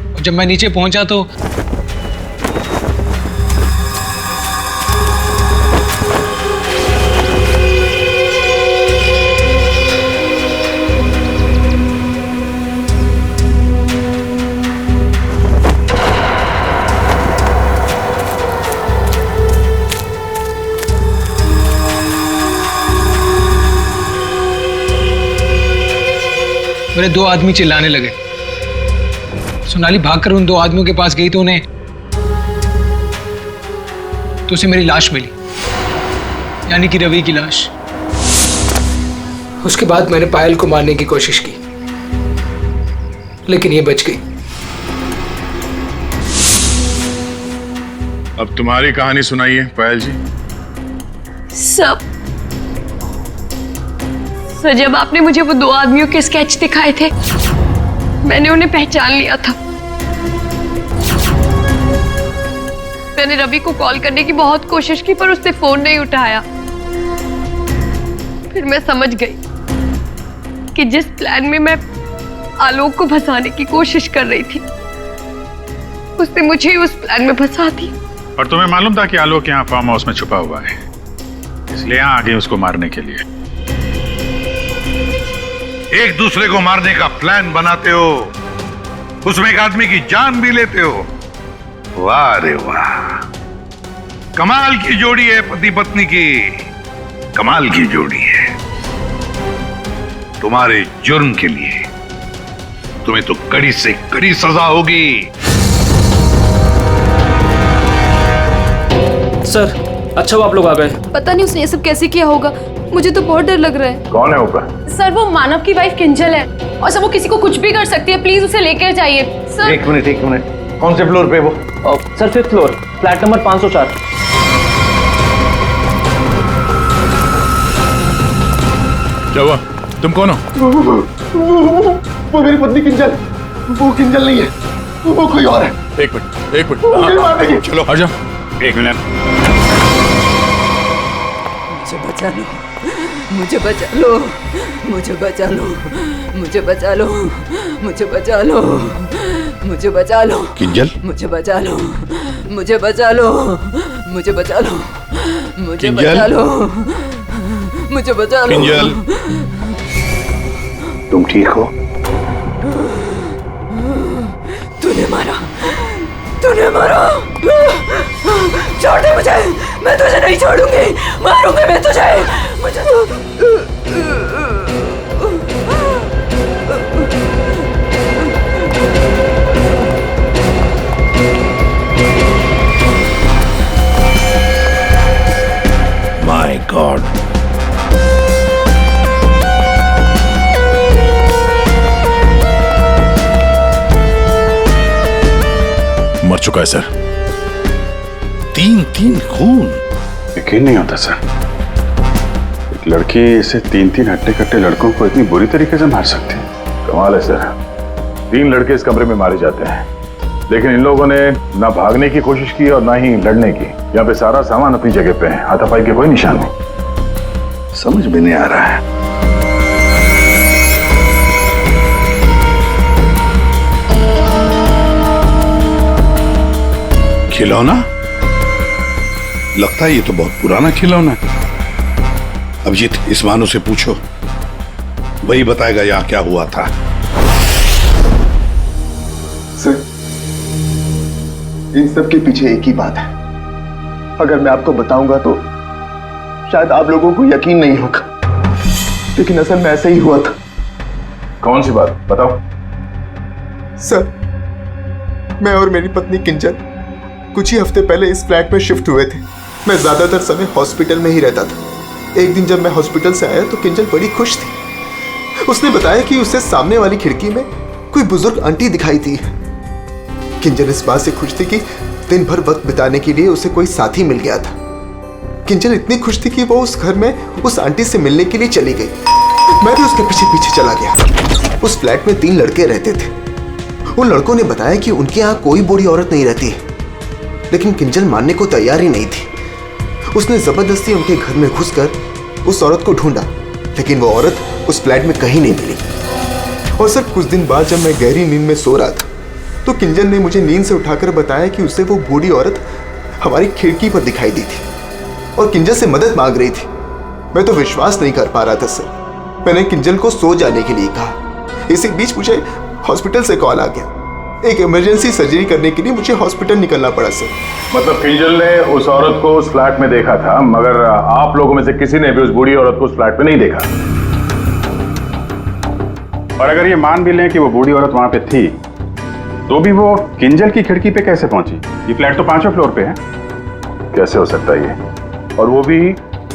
और जब मैं नीचे पहुंचा तो मेरे दो आदमी चिल्लाने लगे। सोनाली भागकर उन दो आदमियों के पास गई तो उसे मेरी लाश मिली, यानी कि रवि की लाश। उसके बाद मैंने पायल को मारने की कोशिश की, लेकिन ये बच गई। अब तुम्हारी कहानी सुनाइए पायल जी। सर, जब आपने मुझे वो दो आदमियों के स्केच दिखाए थे, मैंने उन्हें पहचान लिया था। मैंने रवि को कॉल करने की बहुत कोशिश की पर उसने फोन नहीं उठाया। फिर मैं समझ गई कि जिस प्लान में मैं आलोक को फंसाने की कोशिश कर रही थी, उसने मुझे ही उस प्लान में फंसा दी। और तुम्हें मालूम था कि आलोक यहाँ फार्म हाउस में छुपा हुआ है, इसलिए यहाँ आ गए उसको मारने के लिए। एक दूसरे को मारने का प्लान बनाते हो, उसमें एक आदमी की जान भी लेते हो। वाह रे वाह, कमाल की जोड़ी है पति पत्नी की, कमाल की जोड़ी है। तुम्हारे जुर्म के लिए तुम्हें तो कड़ी से कड़ी सजा होगी। सर, अच्छा वो आप लोग आ गए। पता नहीं उसने ये सब कैसे किया होगा, मुझे तो बहुत डर लग रहा है। कौन है ऊपर? सर, वो मानव की वाइफ किंजल है, और सर वो किसी को कुछ भी कर सकती है। प्लीज उसे लेकर जाइए सर। एक मिनट, कौन से फ्लोर पे वो? Sir 5th floor, flat number 504। क्या हुआ? तुम कौन हो? वो मेरी पत्नी किंजल। वो किंजल नहीं है, वो कोई और है। एक मिनट, चलो आ जाओ। एक मिनट, मुझे बचा लो, मुझे बचा लो, मुझे बचा लो, मुझे बचा लो, मुझे बचा लो, मुझे बचा लो। किंजल, मुझे बचा लो, मुझे बचा लो, मुझे बचा लो, मुझे बचा लो, मुझे बचा लो। किंजल, तुम ठीक हो? तूने मारा, तूने मारा। छोड़ दे मुझे, मैं तुझे नहीं छोड़ूंगी, मारूंगी मैं तुझे। मुझे माय गॉड, मर चुका है सर। 3 खून। यकीन नहीं होता सर, एक लड़की इसे 3 हट्टे कट्टे लड़कों को इतनी बुरी तरीके से मार सकती है। कमाल है सर। 3 लड़के इस कमरे में मारे जाते हैं, लेकिन इन लोगों ने ना भागने की कोशिश की और ना ही लड़ने की। यहाँ पे सारा सामान अपनी जगह पे है, हाथापाई के कोई निशान नहीं। समझ में नहीं आ रहा है। खिलौना? लगता है ये तो बहुत पुराना खिलौना है। अभिजीत, इस मानो से पूछो, वही बताएगा यहाँ क्या हुआ था। सर, इन सब के पीछे एक ही बात है। अगर मैं आपको बताऊंगा तो शायद आप लोगों को यकीन नहीं होगा, लेकिन असल में ऐसा ही हुआ था। कौन सी बात बताओ। सर, मैं और मेरी पत्नी किंजल कुछ ही हफ्ते पहले इस फ्लैट में शिफ्ट हुए थे। मैं ज्यादातर समय हॉस्पिटल में ही रहता था। एक दिन जब मैं हॉस्पिटल से आया तो किंजल बड़ी खुश थी। उसने बताया कि उसे सामने वाली खिड़की में कोई बुजुर्ग आंटी दिखाई थी। किंजल इस बात से खुश थी कि दिन भर वक्त बिताने के लिए उसे कोई साथी मिल गया था। किंजल इतनी खुश थी कि वो उस घर में उस आंटी से मिलने के लिए चली गई। मैं भी उसके पीछे पीछे चला गया। उस फ्लैट में 3 लड़के रहते थे। उन लड़कों ने बताया कि उनके यहाँ कोई बूढ़ी औरत नहीं रहती है, लेकिन किंजल मानने को तैयार ही नहीं थी। उसने जबरदस्ती उनके घर में घुसकर उस औरत को ढूंढा, लेकिन वो औरत उस फ्लैट में कहीं नहीं मिली। और सर, कुछ दिन बाद जब मैं गहरी नींद में सो रहा था तो किंजल ने मुझे नींद से उठाकर बताया कि उसे वो बूढ़ी औरत हमारी खिड़की पर दिखाई दी थी और किंजल से मदद मांग रही थी। मैं तो विश्वास नहीं कर पा रहा था सर। मैंने किंजल को सो जाने के लिए कहा। इसी बीच मुझे हॉस्पिटल से कॉल आ गया। एक इमरजेंसी सर्जरी करने के लिए मुझे हॉस्पिटल निकलना पड़ा सर। मतलब किंजल ने उस औरत को उस फ्लैट में देखा था, मगर आप लोगों में से किसी ने भी उस बूढ़ी औरत को उस फ्लैट में नहीं देखा। और अगर ये मान भी लें कि वो बूढ़ी औरत वहां पे थी, तो भी वो किंजल की खिड़की पे कैसे पहुंची? ये फ्लैट तो 5वें फ्लोर पे है। कैसे हो सकता है ये? और वो भी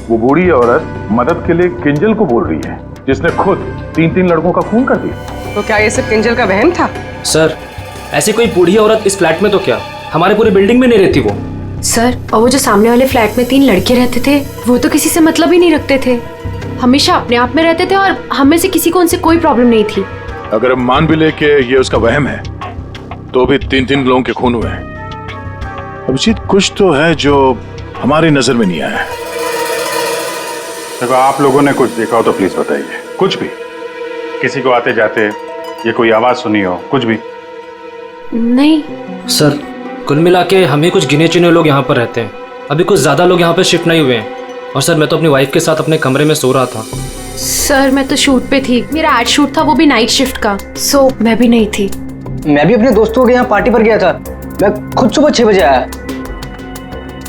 वो बूढ़ी औरत मदद के लिए किंजल को बोल रही है, जिसने खुद 3 लड़कों का खून कर दिया। तो क्या ये सब किंजल का वहम था? सर, ऐसी कोई बूढ़ी औरत इस फ्लैट में तो क्या, हमारे पूरी बिल्डिंग में नहीं रहती वो। सर, और वो जो सामने वाले फ्लैट में 3 लड़के रहते थे, वो तो किसी से मतलब ही नहीं रखते थे। हमेशा अपने आप में रहते थे और हम में से किसी को उनसे कोई प्रॉब्लम नहीं थी। अगर हम मान भी ले कि ये उसका वहम है, तो भी 3 लोगों के खून हुए हैं। अभिजीत, कुछ तो है जो हमारी नजर में नहीं आया। देखो, आप लोगों ने कुछ देखा हो तो प्लीज बताइए। कुछ भी, किसी को आते जाते ये कोई आवाज सुनी हो, कुछ भी? नहीं सर, कुल मिला के हम ही कुछ गिने चुने लोग यहाँ पर रहते हैं। अभी कुछ ज्यादा लोग यहाँ पर शिफ्ट नहीं हुए हैं। और सर, मैं तो अपनी वाइफ के साथ अपने कमरे में सो रहा था। सर, मैं तो शूट पे थी। मेरा एड शूट था, वो भी नाइट शिफ्ट का, सो मैं भी नहीं थी। मैं भी अपने दोस्तों के यहाँ पार्टी पर गया था। मैं खुद सुबह 6 बजे आया।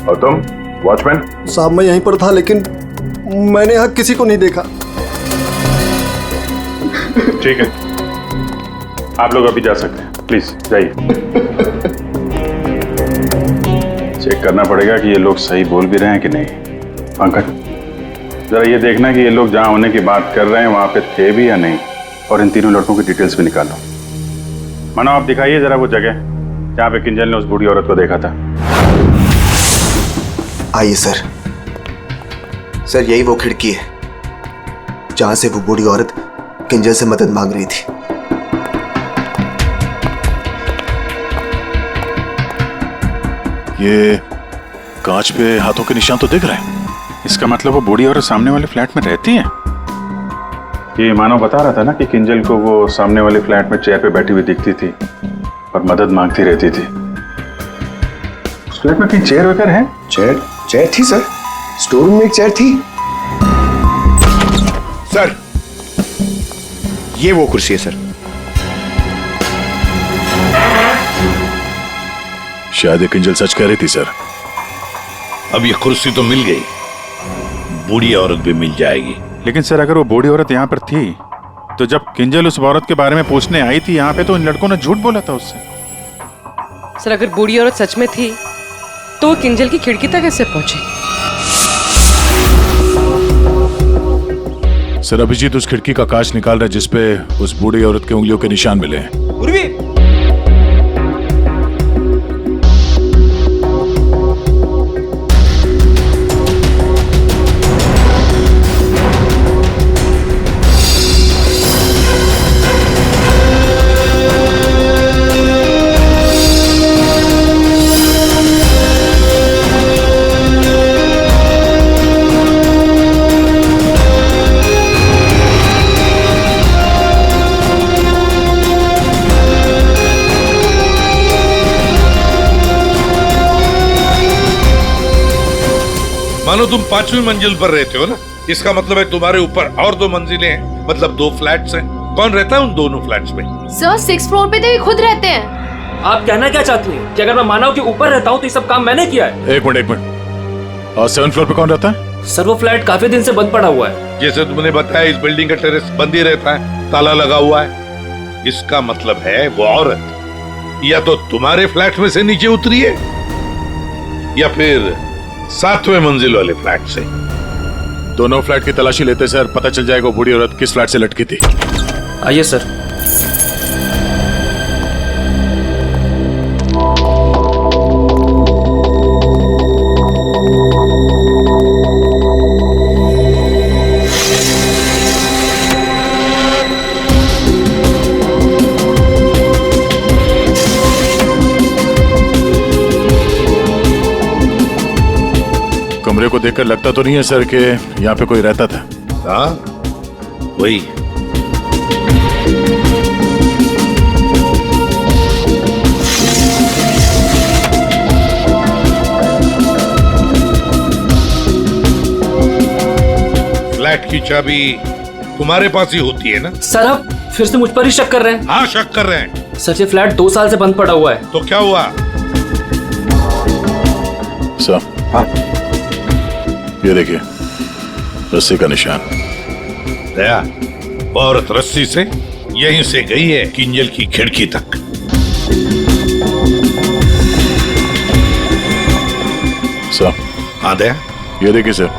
और तुम वॉचमैन? साहब, मैं यहीं पर था, लेकिन मैंने यहाँ किसी को नहीं देखा। ठीक है, आप लोग अभी जा सकते हैं। प्लीज जाइए। चेक करना पड़ेगा कि ये लोग सही बोल भी रहे हैं कि नहीं। पंकज, जरा ये देखना कि ये लोग जहां होने की बात कर रहे हैं वहां पे थे भी या नहीं, और इन 3 लड़कों की डिटेल्स भी निकालो। मानो, आप दिखाइए जरा वो जगह जहां पे किंजल ने उस बूढ़ी औरत को देखा था। आइए सर। सर, यही वो खिड़की है जहां से वो बूढ़ी औरत किंजल से मदद मांग रही थी। ये कांच पे हाथों के निशान तो दिख रहे हैं। इसका मतलब वो बूढ़ी औरत सामने वाले फ्लैट में रहती है। ये मानो बता रहा था ना कि किंजल को वो सामने वाले फ्लैट में चेयर पे बैठी हुई दिखती थी और मदद मांगती रहती थी। उस फ्लैट में कहीं चेयर वगैरह है? चेयर थी सर, स्टोर रूम में एक चेयर थी। सर, ये वो कुर्सी है सर। शायद किंजल सच कह रही थी सर। अब ये कुर्सी तो मिल गई, बूढ़ी औरत भी मिल जाएगी। लेकिन सर, अगर वो बूढ़ी औरत यहाँ पर थी, तो जब किंजल उस औरत के बारे में पूछने आई थी यहाँ पे, तो इन लड़कों ने झूठ बोला था उससे। सर, अगर बूढ़ी औरत सच में थी तो वो किंजल की खिड़की तक कैसे पहुंची? सर, अभिजीत उस खिड़की का कांच निकाल रहा है जिसपे उस बूढ़ी औरत के उंगलियों के निशान मिले हैं। मानो तुम 5वीं मंजिल पर रहते हो ना। इसका मतलब है तुम्हारे ऊपर और 2 मंजिलें हैं, मतलब 2 फ्लैट्स हैं। कौन रहता है उन दोनों फ्लैट्स में? सर 6th फ्लोर पे तो ये खुद रहते हैं। आप कहना क्या चाहती हैं कि अगर मैं माना हूं कि ऊपर रहता हूं तो ये सब काम मैंने किया है? एक मिनट। और 7th फ्लोर पे कौन रहता है? सर वो फ्लैट काफी दिन से बंद पड़ा हुआ है। जैसे तुमने बताया इस बिल्डिंग का टेरेस बंद ही रहता है, ताला लगा हुआ है। इसका मतलब है वो औरत या तो तुम्हारे फ्लैट में से नीचे उतरी है या फिर 7वें मंजिल वाले फ्लैट से। दोनों फ्लैट की तलाशी लेते सर, पता चल जाएगा वो बूढ़ी औरत किस फ्लैट से लटकी थी। आइए सर। कमरे को देखकर लगता तो नहीं है सर कि यहाँ पे कोई रहता था? हाँ वही। फ्लैट की चाबी तुम्हारे पास ही होती है ना? सर आप फिर से मुझ पर ही शक कर रहे हैं? हाँ शक कर रहे हैं। सर ये फ्लैट 2 साल से बंद पड़ा हुआ है। तो क्या हुआ? सर हाँ ये देखिए रस्सी का निशान। दया, औरत रस्सी से यहीं से गई है किंजल की खिड़की तक। सर हाँ दया, ये देखिए सर।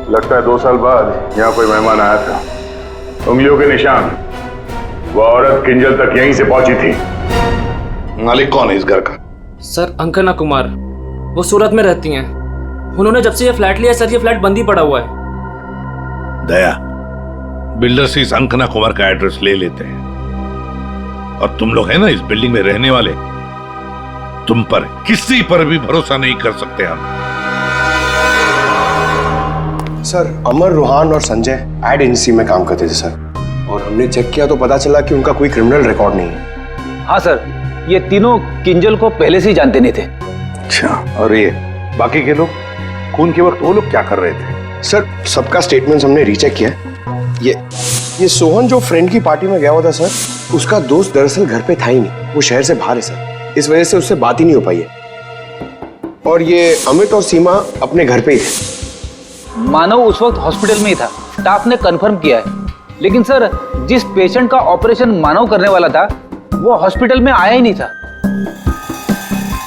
लगता है 2 साल बाद यहाँ कोई मेहमान आया था। उंगलियों के निशान, वो औरत किंजल तक यहीं से पहुंची थी। मालिक कौन है इस घर का? सर अंकना कुमार, वो सूरत में रहती हैं। उन्होंने जब से ये फ्लैट लिया सर ये फ्लैट बंद ही पड़ा हुआ है। दया, बिल्डर से इस अंकना कुमार का एड्रेस ले लेते हैं। और तुम लोग हैं ना इस बिल्डिंग में रहने वाले, तुम पर किसी पर भी भरोसा नहीं कर सकते हम। सर अमर, रोहान और संजय एड एजेंसी में काम करते थे सर, और हमने चेक किया तो पता चला कि उनका कोई क्रिमिनल रिकॉर्ड नहीं है। हाँ सर, ये तीनों किंजल को पहले से ही जानते नहीं थे। अच्छा, और ये बाकी के लोग खून के वक्त वो लोग क्या कर रहे थे? सर सबका स्टेटमेंट्स हमने रीचेक किया। ये सोहन जो फ्रेंड की पार्टी में गया हुआ था सर, उसका दोस्त दरअसल घर पे था ही नहीं, वो शहर से बाहर है सर, इस वजह से उससे बात ही नहीं हो पाई है। और ये अमित और सीमा अपने घर पे ही थे। मानव उस वक्त हॉस्पिटल में ही था, स्टाफ ने कंफर्म किया है। लेकिन सर जिस पेशेंट का ऑपरेशन मानव करने वाला था वो हॉस्पिटल में आया ही नहीं था।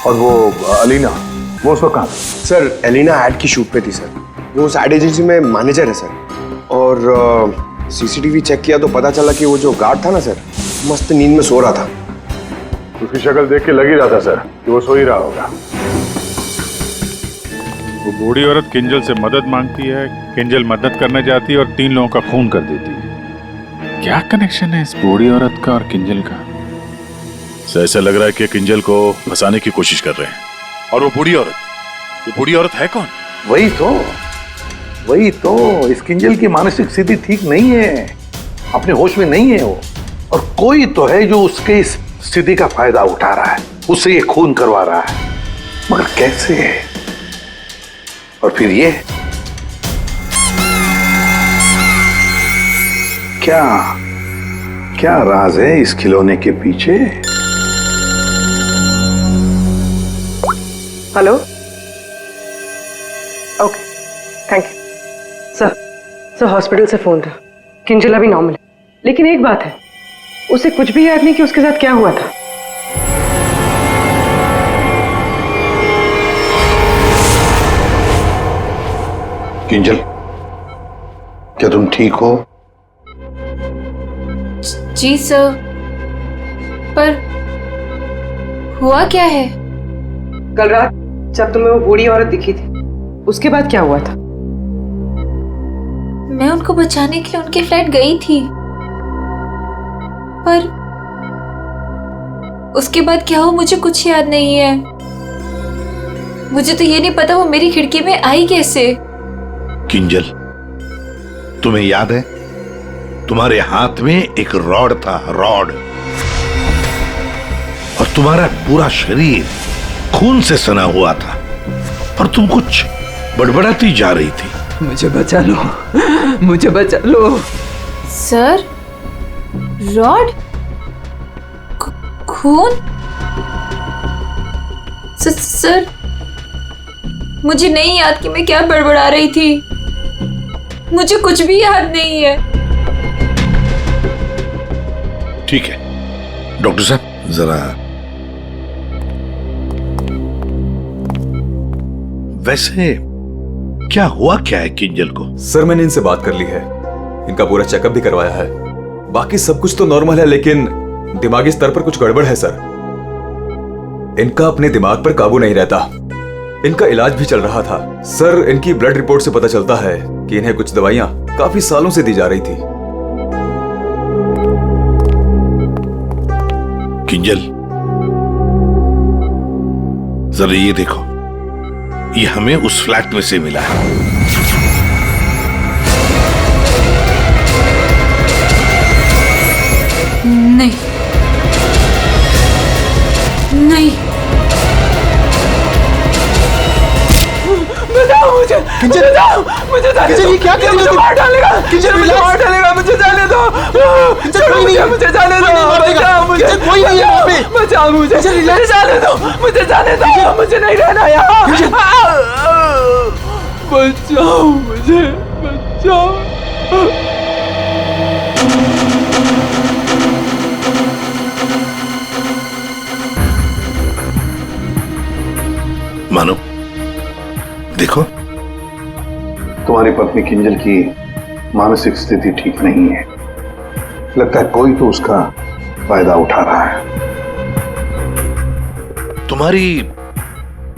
और वो अलीना, वो उस वक्त कहाँ? सर एलिना एड की शूट पे थी सर, वो उस एड एजेंसी में मैनेजर है सर। और सीसीटीवी चेक किया तो पता चला कि वो जो गार्ड था ना सर, मस्त नींद में सो रहा था। उसकी शक्ल देख के लग ही रहा था सर कि वो सो ही रहा होगा। वो बूढ़ी औरत किंजल से मदद मांगती है, किंजल मदद करने जाती है और 3 लोगों का खून कर देती है। क्या कनेक्शन है इस बूढ़ी औरत का और किंजल का? ऐसा लग रहा है कि किंजल को फंसाने की कोशिश कर रहे हैं। और वो बूढ़ी औरत है कौन? वही तो इस किंजल की मानसिक स्थिति ठीक नहीं है, अपने होश में नहीं है वो। और कोई तो है जो उसके इस स्थिति का फायदा उठा रहा है, उससे ये खून करवा रहा है, मगर कैसे है? और फिर ये क्या राज है इस खिलौने के पीछे? Hello, okay, thank you. Sir hospital से फोन था, किंजल अभी नॉर्मल है, लेकिन एक बात है, उसे कुछ भी याद नहीं कि उसके साथ क्या हुआ था। किंजल, क्या तुम ठीक हो? जी सर, पर हुआ क्या है? कल रात जब तुम्हें वो बूढ़ी औरत दिखी थी, उसके बाद क्या हुआ था? मैं उनको बचाने के लिए उनके फ्लैट गई थी, पर उसके बाद क्या हुआ मुझे कुछ याद नहीं है। मुझे तो ये नहीं पता वो मेरी खिड़की में आई कैसे। किंजल, तुम्हें याद है तुम्हारे हाथ में एक रॉड था, रॉड, और तुम्हारा पूरा शरीर खून से सना हुआ था, और तुम कुछ बड़बड़ाती जा रही थी। मुझे बचा लो, मुझे बचा लो। सर, रॉड, खून। सर, मुझे नहीं याद कि मैं क्या बड़बड़ा रही थी। मुझे कुछ भी याद नहीं है। ठीक है डॉक्टर साहब, जरा वैसे क्या हुआ क्या है किंजल को? सर मैंने इनसे बात कर ली है, इनका पूरा चेकअप भी करवाया है। बाकी सब कुछ तो नॉर्मल है, लेकिन दिमागी स्तर पर कुछ गड़बड़ है सर। इनका अपने दिमाग पर काबू नहीं रहता। इनका इलाज भी चल रहा था सर। इनकी ब्लड रिपोर्ट से पता चलता है कि इन्हें कुछ दवाइयां काफी सालों से दी जा रही थी। किंजल, जरा ये देखो, ये हमें उस फ्लैट में से मिला है। नहीं, नहीं, बताओ मुझे, बताओ मुझे, किंजल, ये क्या कर रही हो? मुझे मार डालेगा, किंजल, मुझे मार डालेगा, मुझे जाने दो, मुझे जाने दो, बचाओ मुझे, कोई नहीं है यहाँ पे। बचाओ मुझे, मुझे जाने दो, मुझे जाने दो, मुझे नहीं रहना यहाँ। बचाओ मुझे, बचाओ। मानो, देखो, तुम्हारी पत्नी किंजल की मानसिक स्थिति ठीक नहीं है। लगता है कोई तो उसका फायदा उठा रहा है। तुम्हारी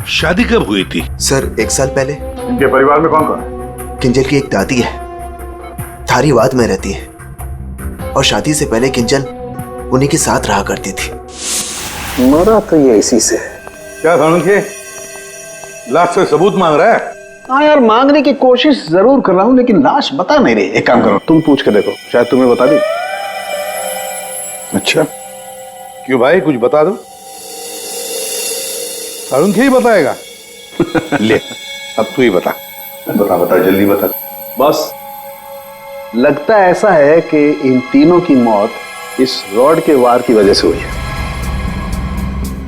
शादी कब हुई थी? सर 1 साल पहले। इनके परिवार में कौन कौन है? किंजल की एक दादी है, धारीवाद में रहती है, और शादी से पहले किंजल उन्हीं के साथ रहा करती थी। मरा तो ये इसी से। क्या के लाश से सबूत मांग रहा है? हाँ यार, मांगने की कोशिश जरूर कर रहा हूं, लेकिन लाश बता नहीं रही। एक काम करो, तुम पूछ के देखो, शायद तुम्हें बता दी। अच्छा, क्यों भाई, कुछ बता दो। अरुण ही बताएगा। ले, अब तू ही बता। बता जल्दी बता। बस लगता ऐसा है कि इन तीनों की मौत इस रॉड के वार की वजह से हुई है,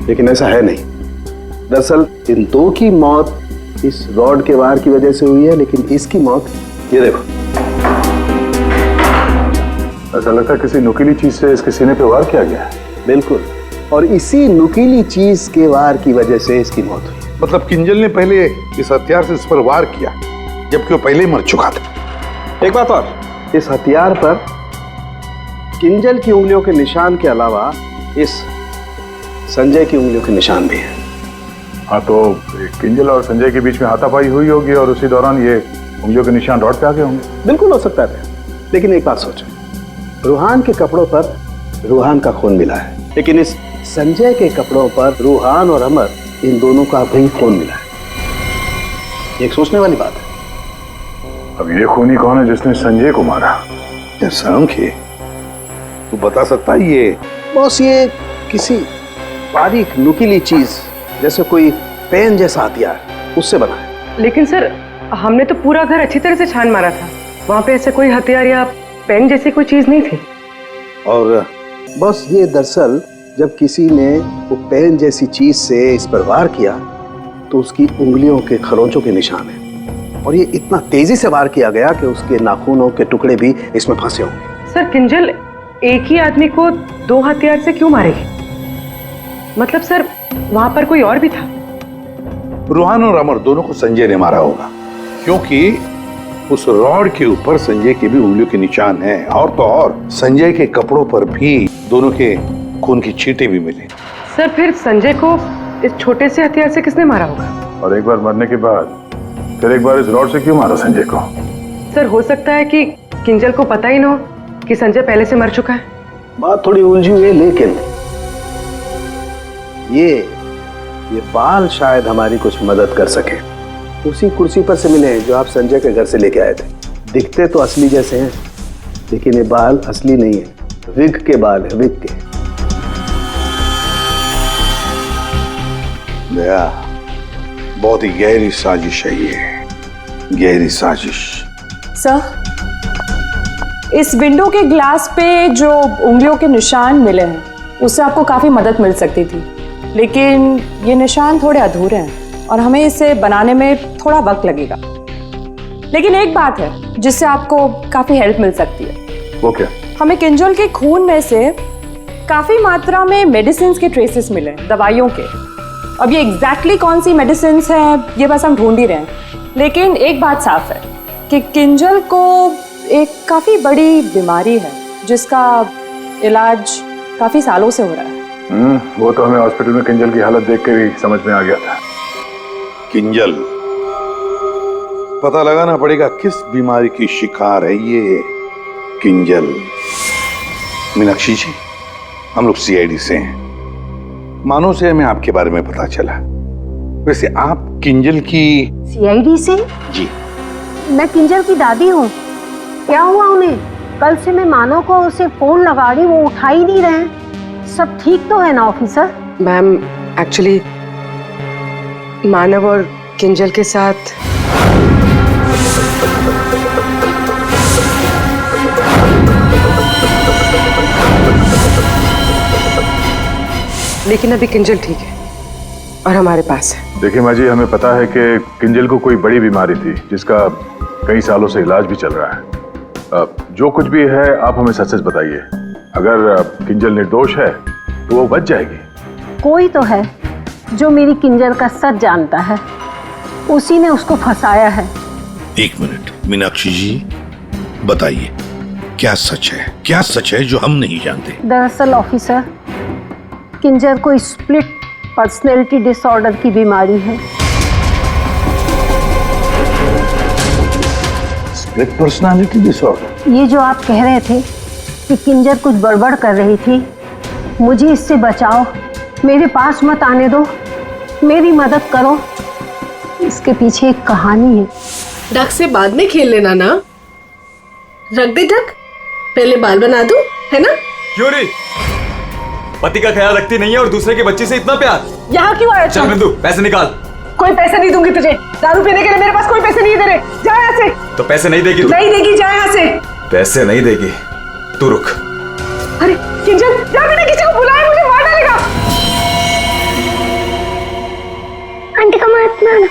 लेकिन ऐसा है नहीं। दरअसल इन दो की मौत इस रॉड के वार की वजह से हुई है, लेकिन इसकी मौत, ये देखो, ऐसा लगता है किसी नुकीली चीज से इसके सीने पे वार किया गया है। बिल्कुल, और इसी नुकीली चीज के वार की वजह से इसकी मौत हुई। मतलब किंजल ने पहले इस हथियार से इस पर वार किया, जबकि वो पहले ही मर चुका था। एक बात और, इस हथियार पर किंजल की उंगलियों के निशान के अलावा इस संजय की उंगलियों के निशान भी हैं। हाँ, तो किंजल और संजय के बीच में हाथापाई हुई होगी और उसी दौरान ये उंगलियों के निशान रॉड पे आ गए होंगे। बिल्कुल हो सकता है, लेकिन एक बात सोचो, रूहान के कपड़ों पर रूहान का खून मिला है, लेकिन इस संजय के कपड़ों पर रूहान और अमर, इन दोनों का भी खून मिला है। एक सोचने वाली बात है। अब ये खूनी कौन है जिसने संजय को मारा? के तू बता सकता है? ये बॉस, ये किसी बारीक नुकीली चीज, जैसे कोई पेन जैसा हथियार, उससे बना है। लेकिन सर, हमने तो पूरा घर अच्छी तरह से छान मारा था, वहां पे ऐसे कोई हथियार या पेन जैसी कोई चीज नहीं थी। और बस ये दरअसल जब किसी ने वो पेन जैसी चीज से इस पर वार किया, तो उसकी उंगलियों के खरोंचों के निशान है, और ये इतना तेजी से वार किया गया कि उसके नाखूनों के टुकड़े भी इसमें फंसे होंगे। सर, किंजल एक ही आदमी को 2 हथियार से क्यों मारेगी? मतलब सर, वहां पर कोई और भी था? रूहान और अमर दोनों को संजय ने मारा होगा, क्योंकि उस रॉड के ऊपर संजय के भी उंगलियों के निशान हैं, और तो और संजय के कपड़ों पर भी दोनों के खून की छींटे भी मिले। सर, फिर संजय को इस छोटे से हथियार से किसने मारा होगा? और एक बार मरने के बाद फिर एक बार इस रॉड से क्यों मारा संजय को? सर, हो सकता है कि किंजल को पता ही ना हो कि संजय पहले से मर चुका है। बात थोड़ी उलझी हुई है, लेकिन ये बाल शायद हमारी कुछ मदद कर सके। उसी कुर्सी पर से मिले जो आप संजय के घर से लेके आए थे। दिखते तो असली जैसे हैं, लेकिन ये बाल असली नहीं है, विग के बाल है, विग के। दया, बहुत ही गहरी साजिश है ये। गहरी साजिश। सर, इस विंडो के ग्लास पे जो उंगलियों के निशान मिले हैं उससे आपको काफ़ी मदद मिल सकती थी, लेकिन ये निशान थोड़े अधूरे हैं और हमें इसे बनाने में थोड़ा वक्त लगेगा। लेकिन एक बात है जिससे आपको काफ़ी हेल्प मिल सकती है। वो क्या? हमें किंजल के खून में से काफ़ी मात्रा में मेडिसिन के ट्रेसेस मिले, दवाइयों के। अब ये एग्जैक्टली कौन सी मेडिसिन हैं ये बस हम ढूंढ ही रहे हैं। लेकिन एक बात साफ है कि किंजल को एक काफ़ी बड़ी बीमारी है जिसका इलाज काफ़ी सालों से हो रहा है। वो तो हमें हॉस्पिटल में किंजल की हालत देख कर ही समझ में आ गया था। किंजल, पता लगाना पड़ेगा किस बीमारी की शिकार है ये किंजल। मीनाक्षी जी, हम लोग सीआईडी से हैं। मानो से हमें आपके बारे में पता चला। वैसे आप किंजल की सीआईडी से? जी। मैं किंजल की दादी हूँ। क्या हुआ उन्हें? कल से मैं मानव को उसे फोन लगा रही, वो उठा ही नहीं रहे। सब ठीक तो है ना ऑफिसर? मैम, एक्चुअली मानव और किंजल के साथ लेकिन अभी किंजल ठीक है और हमारे पास है। देखिए माँ जी, हमें पता है कि किंजल को कोई बड़ी बीमारी थी जिसका कई सालों से इलाज भी चल रहा है। जो कुछ भी है आप हमें सच सच बताइए। अगर किंजल निर्दोष है तो वो बच जाएगी। कोई तो है जो मेरी किंजल का सच जानता है, उसी ने उसको फंसाया है। एक मिनट मीनाक्षी जी, बताइए क्या सच है? क्या सच है जो हम नहीं जानते? दरअसल ऑफिसर, किंजल को स्प्लिट पर्सनैलिटी डिसऑर्डर की बीमारी है। Split personality disorder? ये जो आप कह रहे थे कि किंजल कुछ गड़बड़ कर रही थी, मुझे इससे बचाओ, मेरे पास मत आने दो, मेरी मदद करो। इसके पीछे एक कहानी है। ढक से बाद में खेल लेना ना। रख दे ढक, पहले बाल बना दूं, है ना? क्यों नहीं? पति का ख्याल रखती नहीं है और दूसरे के बच्चे से इतना प्यार। यहाँ क्यों आया? चल बिंदु, पैसे निकाल। कोई पैसे नहीं दूंगी तुझे। दारू पीने के लिए मेरे पास कोई पैसे नहीं दे रहे। जा यहाँ से। तो पैसे नहीं देगी तू? नहीं देगी, जा यहाँ से। पैसे नहीं देगी, तू रुक। अरे किंजल, जा, मैंने किसी को बुलाया, मुझे मार डालेगा। आंटी का मत मारना।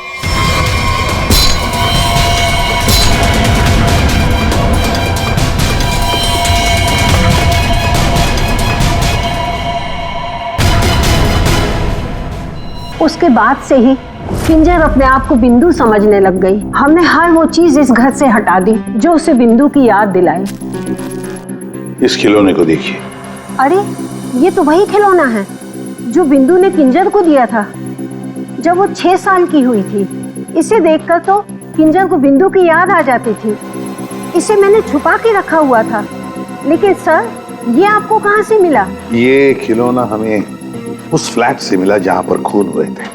उसके बाद से ही किंजल अपने आप को बिंदु समझने लग गई। हमने हर वो चीज इस घर से हटा दी जो उसे बिंदु की याद दिलाई। इस खिलौने को देखिए। अरे ये तो वही खिलौना है जो बिंदु ने किंजल को दिया था जब वो 6 साल की हुई थी। इसे देखकर तो किंजल को बिंदु की याद आ जाती थी। इसे मैंने छुपा के रखा हुआ था। लेकिन सर, ये आपको कहाँ से मिला? ये खिलौना हमें उस फ्लैट से मिला जहाँ पर खून हुए थे।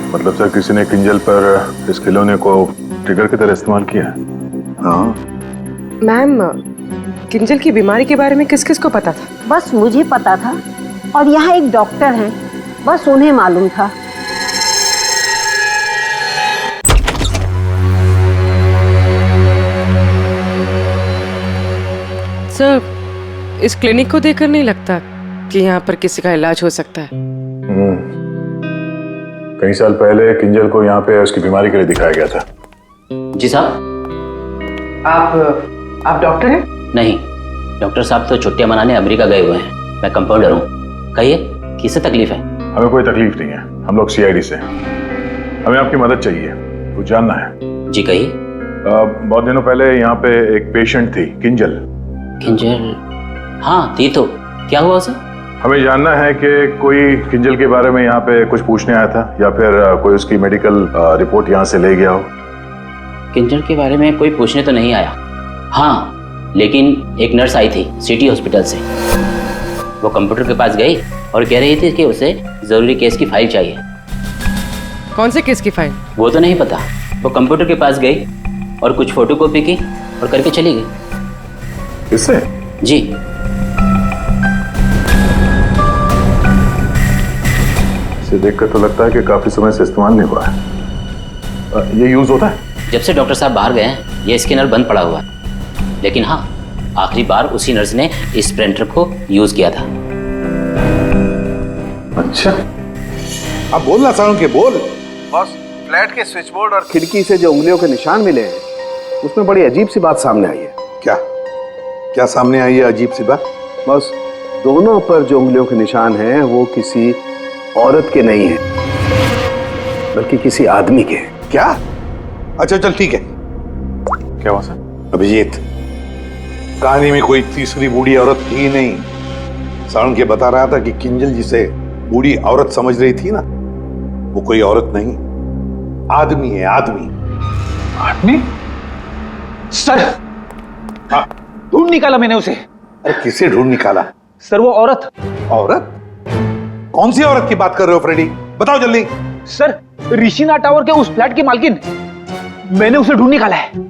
मतलब सर, किसी ने किंजल पर इस खिलौने को ट्रिगर की तरह इस्तेमाल किया है? हाँ। मैम, किंजल की बीमारी के बारे में किस किस को पता था? बस मुझे पता था और यहाँ एक डॉक्टर हैं, बस उन्हें मालूम था। सर, इस क्लिनिक को देखकर नहीं लगता कि यहाँ पर किसी का इलाज हो सकता है। कई साल पहले किंजल को यहाँ पे उसकी बीमारी के लिए दिखाया गया था। जी साहब। आप डॉक्टर हैं? नहीं, डॉक्टर साहब तो छुट्टियां मनाने अमेरिका गए हुए हैं। मैं कंपाउंडर हूँ। कहिए, किससे तकलीफ है? हमें कोई तकलीफ नहीं है, हम लोग सीआईडी से हैं। हमें आपकी मदद चाहिए, कुछ जानना है। जी कहिए। बहुत दिनों पहले यहाँ पे एक पेशेंट थी, किंजल। किंजल? हाँ थी तो, क्या हुआ उसे? हमें जानना है कि कोई किंजल के बारे में यहाँ पे कुछ पूछने आया था या फिर कोई उसकी मेडिकल रिपोर्ट यहाँ से ले गया हो। किंजल के बारे में कोई पूछने तो नहीं आया। हाँ, लेकिन एक नर्स आई थी सिटी हॉस्पिटल से। वो कंप्यूटर के पास गई और कह रही थी कि उसे जरूरी केस की फाइल चाहिए। कौन से केस की फाइल? वो तो नहीं पता। वो कंप्यूटर के पास गई और कुछ फोटोकॉपी की और करके चली गई। इससे? जी। इसे देखकर तो लगता है कि काफी समय से इस्तेमाल नहीं हुआ है। ये यूज होता है? जब से डॉक्टर साहब बाहर गए हैं ये स्कैनर बंद पड़ा हुआ है, लेकिन हाँ आखिरी बार उसी नर्स ने इस प्रिंटर को यूज किया था। अच्छा, अब बोलना साउंड के बोल। बस फ्लैट के स्विच बोर्ड और खिड़की से जो उंगलियों के निशान मिले हैं उसमें बड़ी अजीब सी बात सामने आई है। क्या क्या सामने आई है अजीब सी बात? बस दोनों पर जो उंगलियों के निशान हैं वो किसी औरत के नहीं हैं, बल्कि किसी आदमी के। क्या? अच्छा चल ठीक है। क्या हुआ सर? अभिजीत, कहानी में कोई तीसरी बूढ़ी औरत थी नहीं। साउंड के बता रहा था कि किंजल जिसे बूढ़ी औरत समझ रही थी ना, वो कोई औरत नहीं, आदमी है, आदमी। आदमी? सर, हाँ, ढूंढ निकाला मैंने उसे। अरे किसे ढूंढ निकाला? सर वो औरत। औरत? कौन सी औरत की बात कर रहे हो फ्रेडी? बताओ जल्दी। सर ऋषिना टावर के उस फ्लैट की मालकिन, मैंने उसे ढूंढ निकाला है।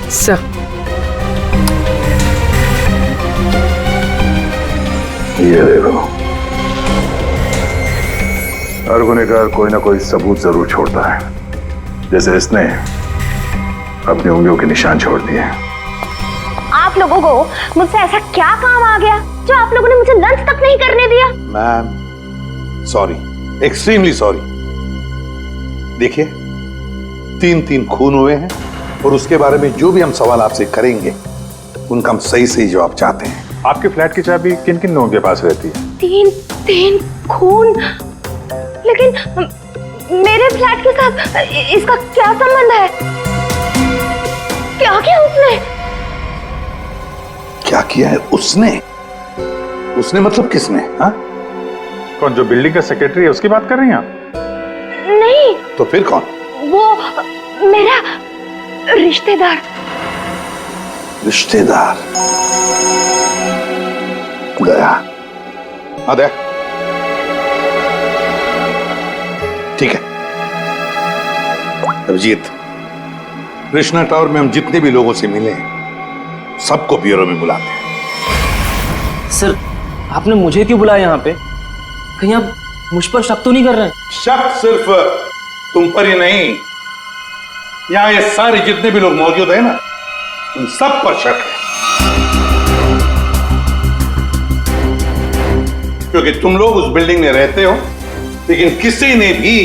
सर, ये देखो, हर गुनहगार कोई ना कोई सबूत जरूर छोड़ता है, जैसे इसने अपनी उंगलियों के निशान छोड़ दिए। आप लोगों को मुझसे ऐसा क्या काम आ गया जो आप लोगों ने मुझे लंच तक नहीं करने दिया? Ma'am sorry, extremely sorry. देखिए, 3 खून हुए हैं और उसके बारे में जो भी हम सवाल आपसे करेंगे उनका हम सही जवाब चाहते हैं। आपके फ्लैट की चाबी किन किन लोगों के पास रहती है? 3 खून, लेकिन मेरे फ्लैट के साथ इसका क्या संबंध है? क्या किया उसने? क्या किया है उसने? उसने मतलब किसने? हाँ? कौन, जो बिल्डिंग का सेक्रेटरी है उसकी बात कर रही हैं आप? नहीं। तो फिर कौन? वो मेरा रिश्तेदार। रिश्तेदार? दया, हाँ दया, ठीक है। अभिजीत, कृष्णा टावर में हम जितने भी लोगों से मिले हैं सबको ब्यूरो में बुलाते हैं। सर आपने मुझे क्यों बुलाया यहाँ पे? कहीं आप मुझ पर शक तो नहीं कर रहे हैं? शक सिर्फ तुम पर ही नहीं, यहाँ ये सारे जितने भी लोग मौजूद हैं ना, उन सब पर शक है, क्योंकि तुम लोग उस बिल्डिंग में रहते हो, लेकिन किसी ने भी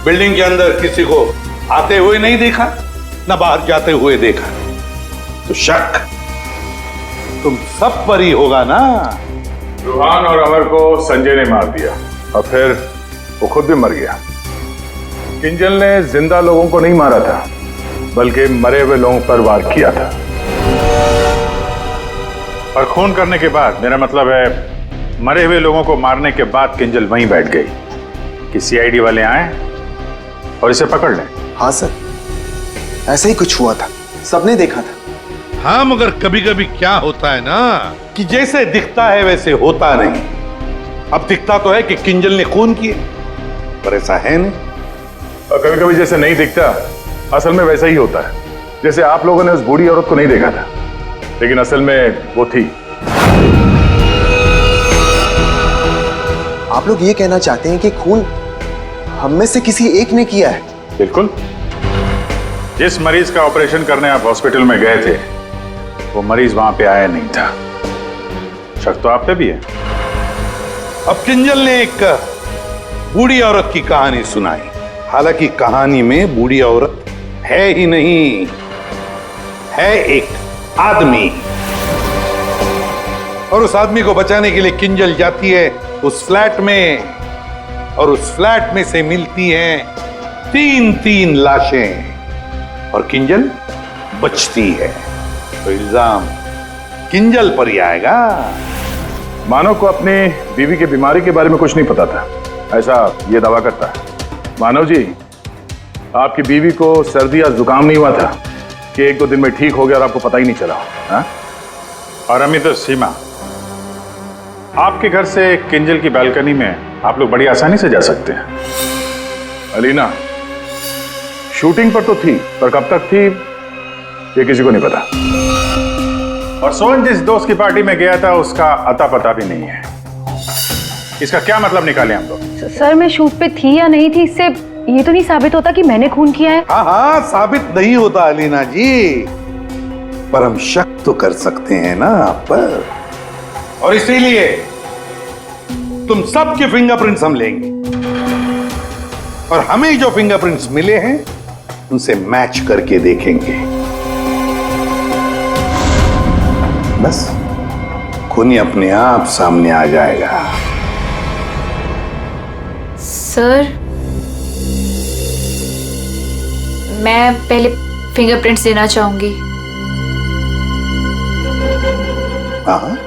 बिल्डिंग के अंदर किसी को आते हुए नहीं देखा, ना बाहर जाते हुए देखा। तो शक तुम सब पर ही होगा ना। रूहान और अमर को संजय ने मार दिया और फिर वो खुद भी मर गया। किंजल ने जिंदा लोगों को नहीं मारा था, बल्कि मरे हुए लोगों पर वार किया था। और खून करने के बाद, मेरा मतलब है मरे हुए लोगों को मारने के बाद किंजल वहीं बैठ गई कि सीआईडी वाले आए और इसे पकड़ लें। हाँ सर, ऐसा ही कुछ हुआ था, सबने देखा था। हाँ, मगर कभी कभी क्या होता है ना कि जैसे दिखता है वैसे होता नहीं। अब दिखता तो है कि किंजल ने खून किए, पर ऐसा है नहीं। और कभी कभी जैसे नहीं दिखता, असल में वैसा ही होता है। जैसे आप लोगों ने उस बूढ़ी औरत को नहीं देखा था, लेकिन असल में वो थी। आप लोग ये कहना चाहते हैं कि खून हम में से किसी एक ने किया है? बिल्कुल। जिस मरीज का ऑपरेशन करने आप हॉस्पिटल में गए थे, वो मरीज वहां पे आया नहीं था। शक तो आप पे भी है। अब किंजल ने एक बूढ़ी औरत की कहानी सुनाई, हालांकि कहानी में बूढ़ी औरत है ही नहीं, है एक आदमी। और उस आदमी को बचाने के लिए किंजल जाती है उस फ्लैट में, और उस फ्लैट में से मिलती हैं 3 लाशें, और किंजल बचती है। तो इल्जाम किंजल पर ही आएगा। मानव को अपनी बीवी की बीमारी के बारे में कुछ नहीं पता था, ऐसा ये दावा करता है। मानव जी, आपकी बीवी को सर्दी या जुकाम नहीं हुआ था कि 1-2 दिन में ठीक हो गया और आपको पता ही नहीं चला? हाँ? और अमित और सीमा, आपके घर से किंजल की बालकनी में आप लोग बड़ी आसानी से जा सकते हैं। अलीना शूटिंग पर तो थी, पर कब तक थी ये किसी को नहीं पता। और सोहन जिस दोस्त की पार्टी में गया था उसका अता पता भी नहीं है। इसका क्या मतलब निकाले हम लोग? सर मैं शूट पे थी या नहीं थी, इससे ये तो नहीं साबित होता कि मैंने खून किया है। हाँ हाँ, साबित नहीं होता अलीना जी, पर हम शक तो कर सकते हैं ना आप पर, और इसीलिए तुम सबके फिंगरप्रिंट्स हम लेंगे और हमें जो फिंगरप्रिंट्स मिले हैं उनसे मैच करके देखेंगे। बस खूनी अपने आप सामने आ जाएगा। सर, मैं पहले फिंगरप्रिंट्स देना चाहूंगी। हाँ,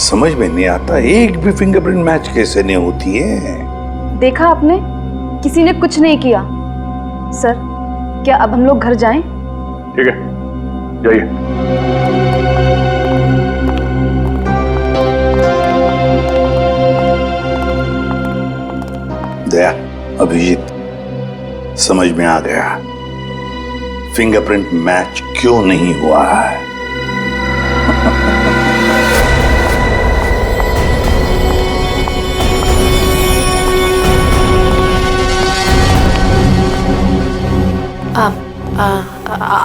समझ में नहीं आता एक भी फिंगरप्रिंट मैच कैसे नहीं होती है। देखा आपने, किसी ने कुछ नहीं किया। सर क्या अब हम लोग घर जाएं? ठीक है, जाइए। दया, अभिजीत, समझ में आ गया फिंगरप्रिंट मैच क्यों नहीं हुआ है।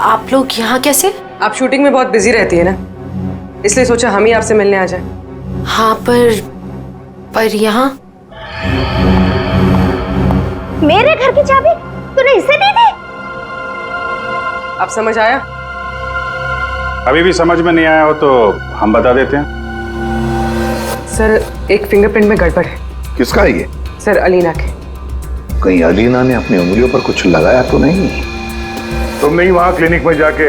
आप लोग यहाँ कैसे? आप शूटिंग में बहुत बिजी रहती है ना, इसलिए सोचा हम ही आपसे मिलने आ जाएं। हाँ, पर यहाँ मेरे घर की चाबी तूने इसे दी थी? अब समझ आया? अभी भी समझ में नहीं आया हो तो हम बता देते हैं। सर एक फिंगरप्रिंट में गड़बड़ है। किसका है ये? सर अलीना के। कहीं अलीना ने अपनी उंगलियों पर कुछ लगाया तो नहीं? तुमने ही वहां क्लिनिक में जाके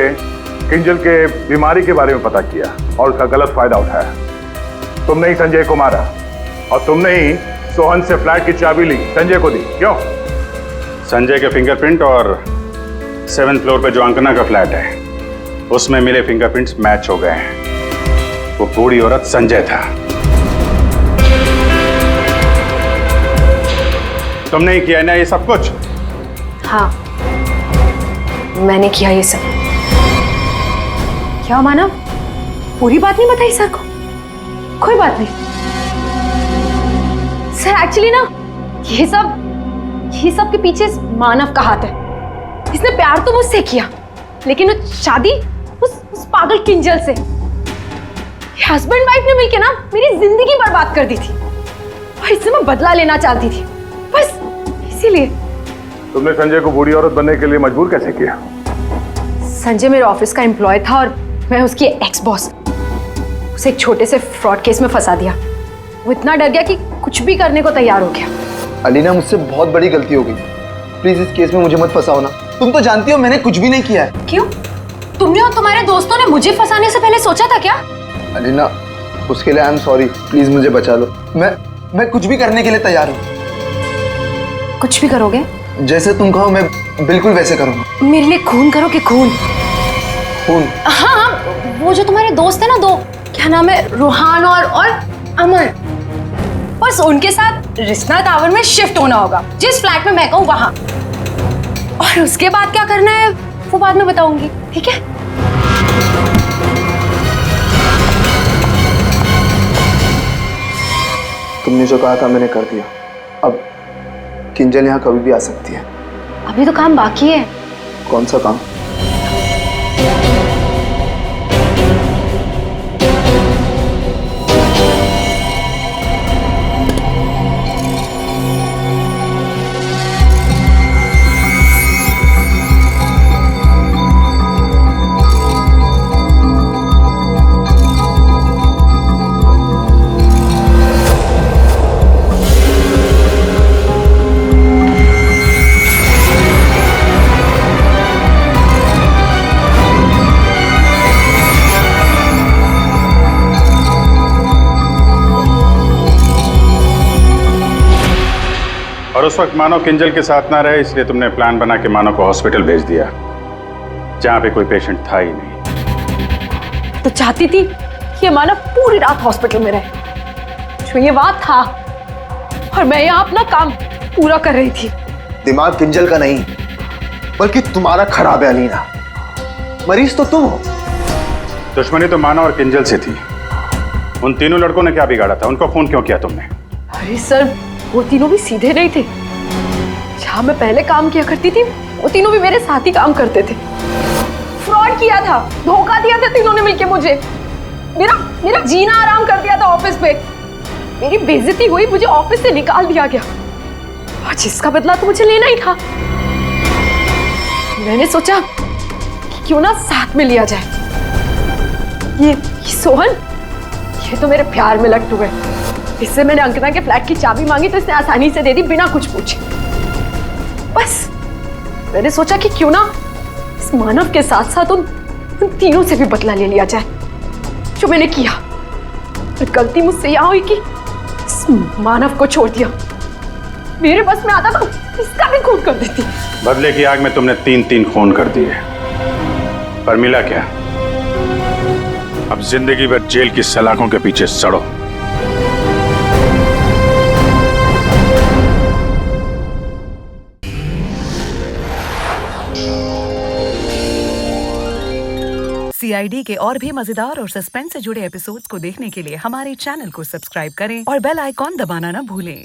किंजल के बीमारी के बारे में पता किया और उसका गलत फायदा उठाया। तुमने ही संजय को मारा और तुमने ही सोहन से फ्लैट की चाबी ली, संजय को दी। क्यों? संजय के फिंगरप्रिंट और 7th फ्लोर पे जो अंकना का फ्लैट है उसमें मिले फिंगरप्रिंट्स मैच हो गए हैं। वो बूढ़ी औरत संजय था। तुमने ही किया ना ये सब कुछ? हाँ, मैंने किया ये सब। क्या मानव, पूरी बात नहीं बताई सर को? कोई बात नहीं सर, एक्चुअली ना ये सब के पीछे मानव का हाथ है। इसने प्यार तो मुझसे किया, लेकिन वो शादी उस पागल किंजल से। हस्बैंड वाइफ ने मिलकर ना मेरी जिंदगी बर्बाद कर दी थी और इससे मैं बदला लेना चाहती थी, बस इसीलिए। तुमने संजय को बूढ़ी औरत बनने के लिए मजबूर कैसे किया? संजय मेरे ऑफिस का एम्प्लॉय था और मैं उसकी एक्स बॉस। उसे एक छोटे से फ्रॉड केस में फंसा दिया। वो इतना डर गया कि कुछ भी करने को तैयार हो गया। अलीना, मुझसे बहुत बड़ी गलती हो गई, प्लीज इस केस में मुझे मत फंसाओ ना। तुम तो जानती हो मैंने कुछ भी नहीं किया है। क्यों? तुमने और तुम्हारे दोस्तों ने मुझे फंसाने से पहले सोचा था क्या? अलीना, उसके लिए आई एम सॉरी, प्लीज मुझे बचा लो। मैं कुछ भी करने के लिए तैयार हूँ। कुछ भी करोगे? जैसे तुम कहो मैं बिल्कुल वैसे करूँगा। मेरे लिए खून करोगे? खून? हाँ, वो जो तुम्हारे दोस्त है ना, दो, क्या नाम है, रूहान और अमर, बस उनके साथ रिश्ना टावर में शिफ्ट होना होगा, जिस फ्लैट में मैं कहूँ वहां। और उसके बाद क्या करना है वो बाद में बताऊंगी, ठीक है? तुमने जो कहा था मैंने कर दिया। अब किंजल यहाँ कभी भी आ सकती है। अभी तो काम बाकी है। कौन सा काम? और उस वक्त मानव किंजल के साथ ना रहे, इसलिए तुमने प्लान बना के मानव को हॉस्पिटल भेज दिया जहां पे कोई पेशेंट था ही नहीं। तो चाहती थी कि ये मानव पूरी रात हॉस्पिटल में रहे, जो ये बात था, और मैं यहाँ अपना काम पूरा कर रही थी। दिमाग किंजल का नहीं, बल्कि तुम्हारा खराब है अलीना। मरीज तो तुम हो। दुश्मनी तो मानव और किंजल से थी। उन तीनों लड़कों ने क्या बिगाड़ा था? उनको फोन क्यों किया तुमने? अरे सर, वो तीनों भी सीधे नहीं थे। जहां मैं पहले काम किया करती थी, वो तीनों भी मेरे साथ ही काम करते थे। फ्रॉड किया था, धोखा दिया था तीनों ने मिलके मुझे। मेरा जीना आराम कर दिया था ऑफिस पे। मेरी बेइज्जती हुई, मुझे ऑफिस से निकाल दिया गया, और जिसका बदला तो मुझे लेना ही था। मैंने सोचा कि क्यों ना साथ में लिया जाए। ये सोहन, ये तो मेरे प्यार में लग गए। इससे मैंने अंकिता के फ्लैट की चाबी मांगी तो इसने आसानी से दे दी, बिना कुछ पूछे। बस मैंने सोचा कि क्यों ना इस मानव के साथ साथ उन तीनों से भी बदला ले लिया जाए जो मैंने किया। और गलती मुझसे यहां हुई कि इस मानव को छोड़ दिया। मेरे बस में आता तो इसका भी खून कर देती। बदले की आग में तुमने 3 खून कर दिए, पर मिला क्या? अब जिंदगी भर जेल की सलाखों के पीछे सड़ो। CID के और भी मजेदार और सस्पेंस से जुड़े एपिसोड्स को देखने के लिए हमारे चैनल को सब्सक्राइब करें और बेल आइकॉन दबाना ना भूलें।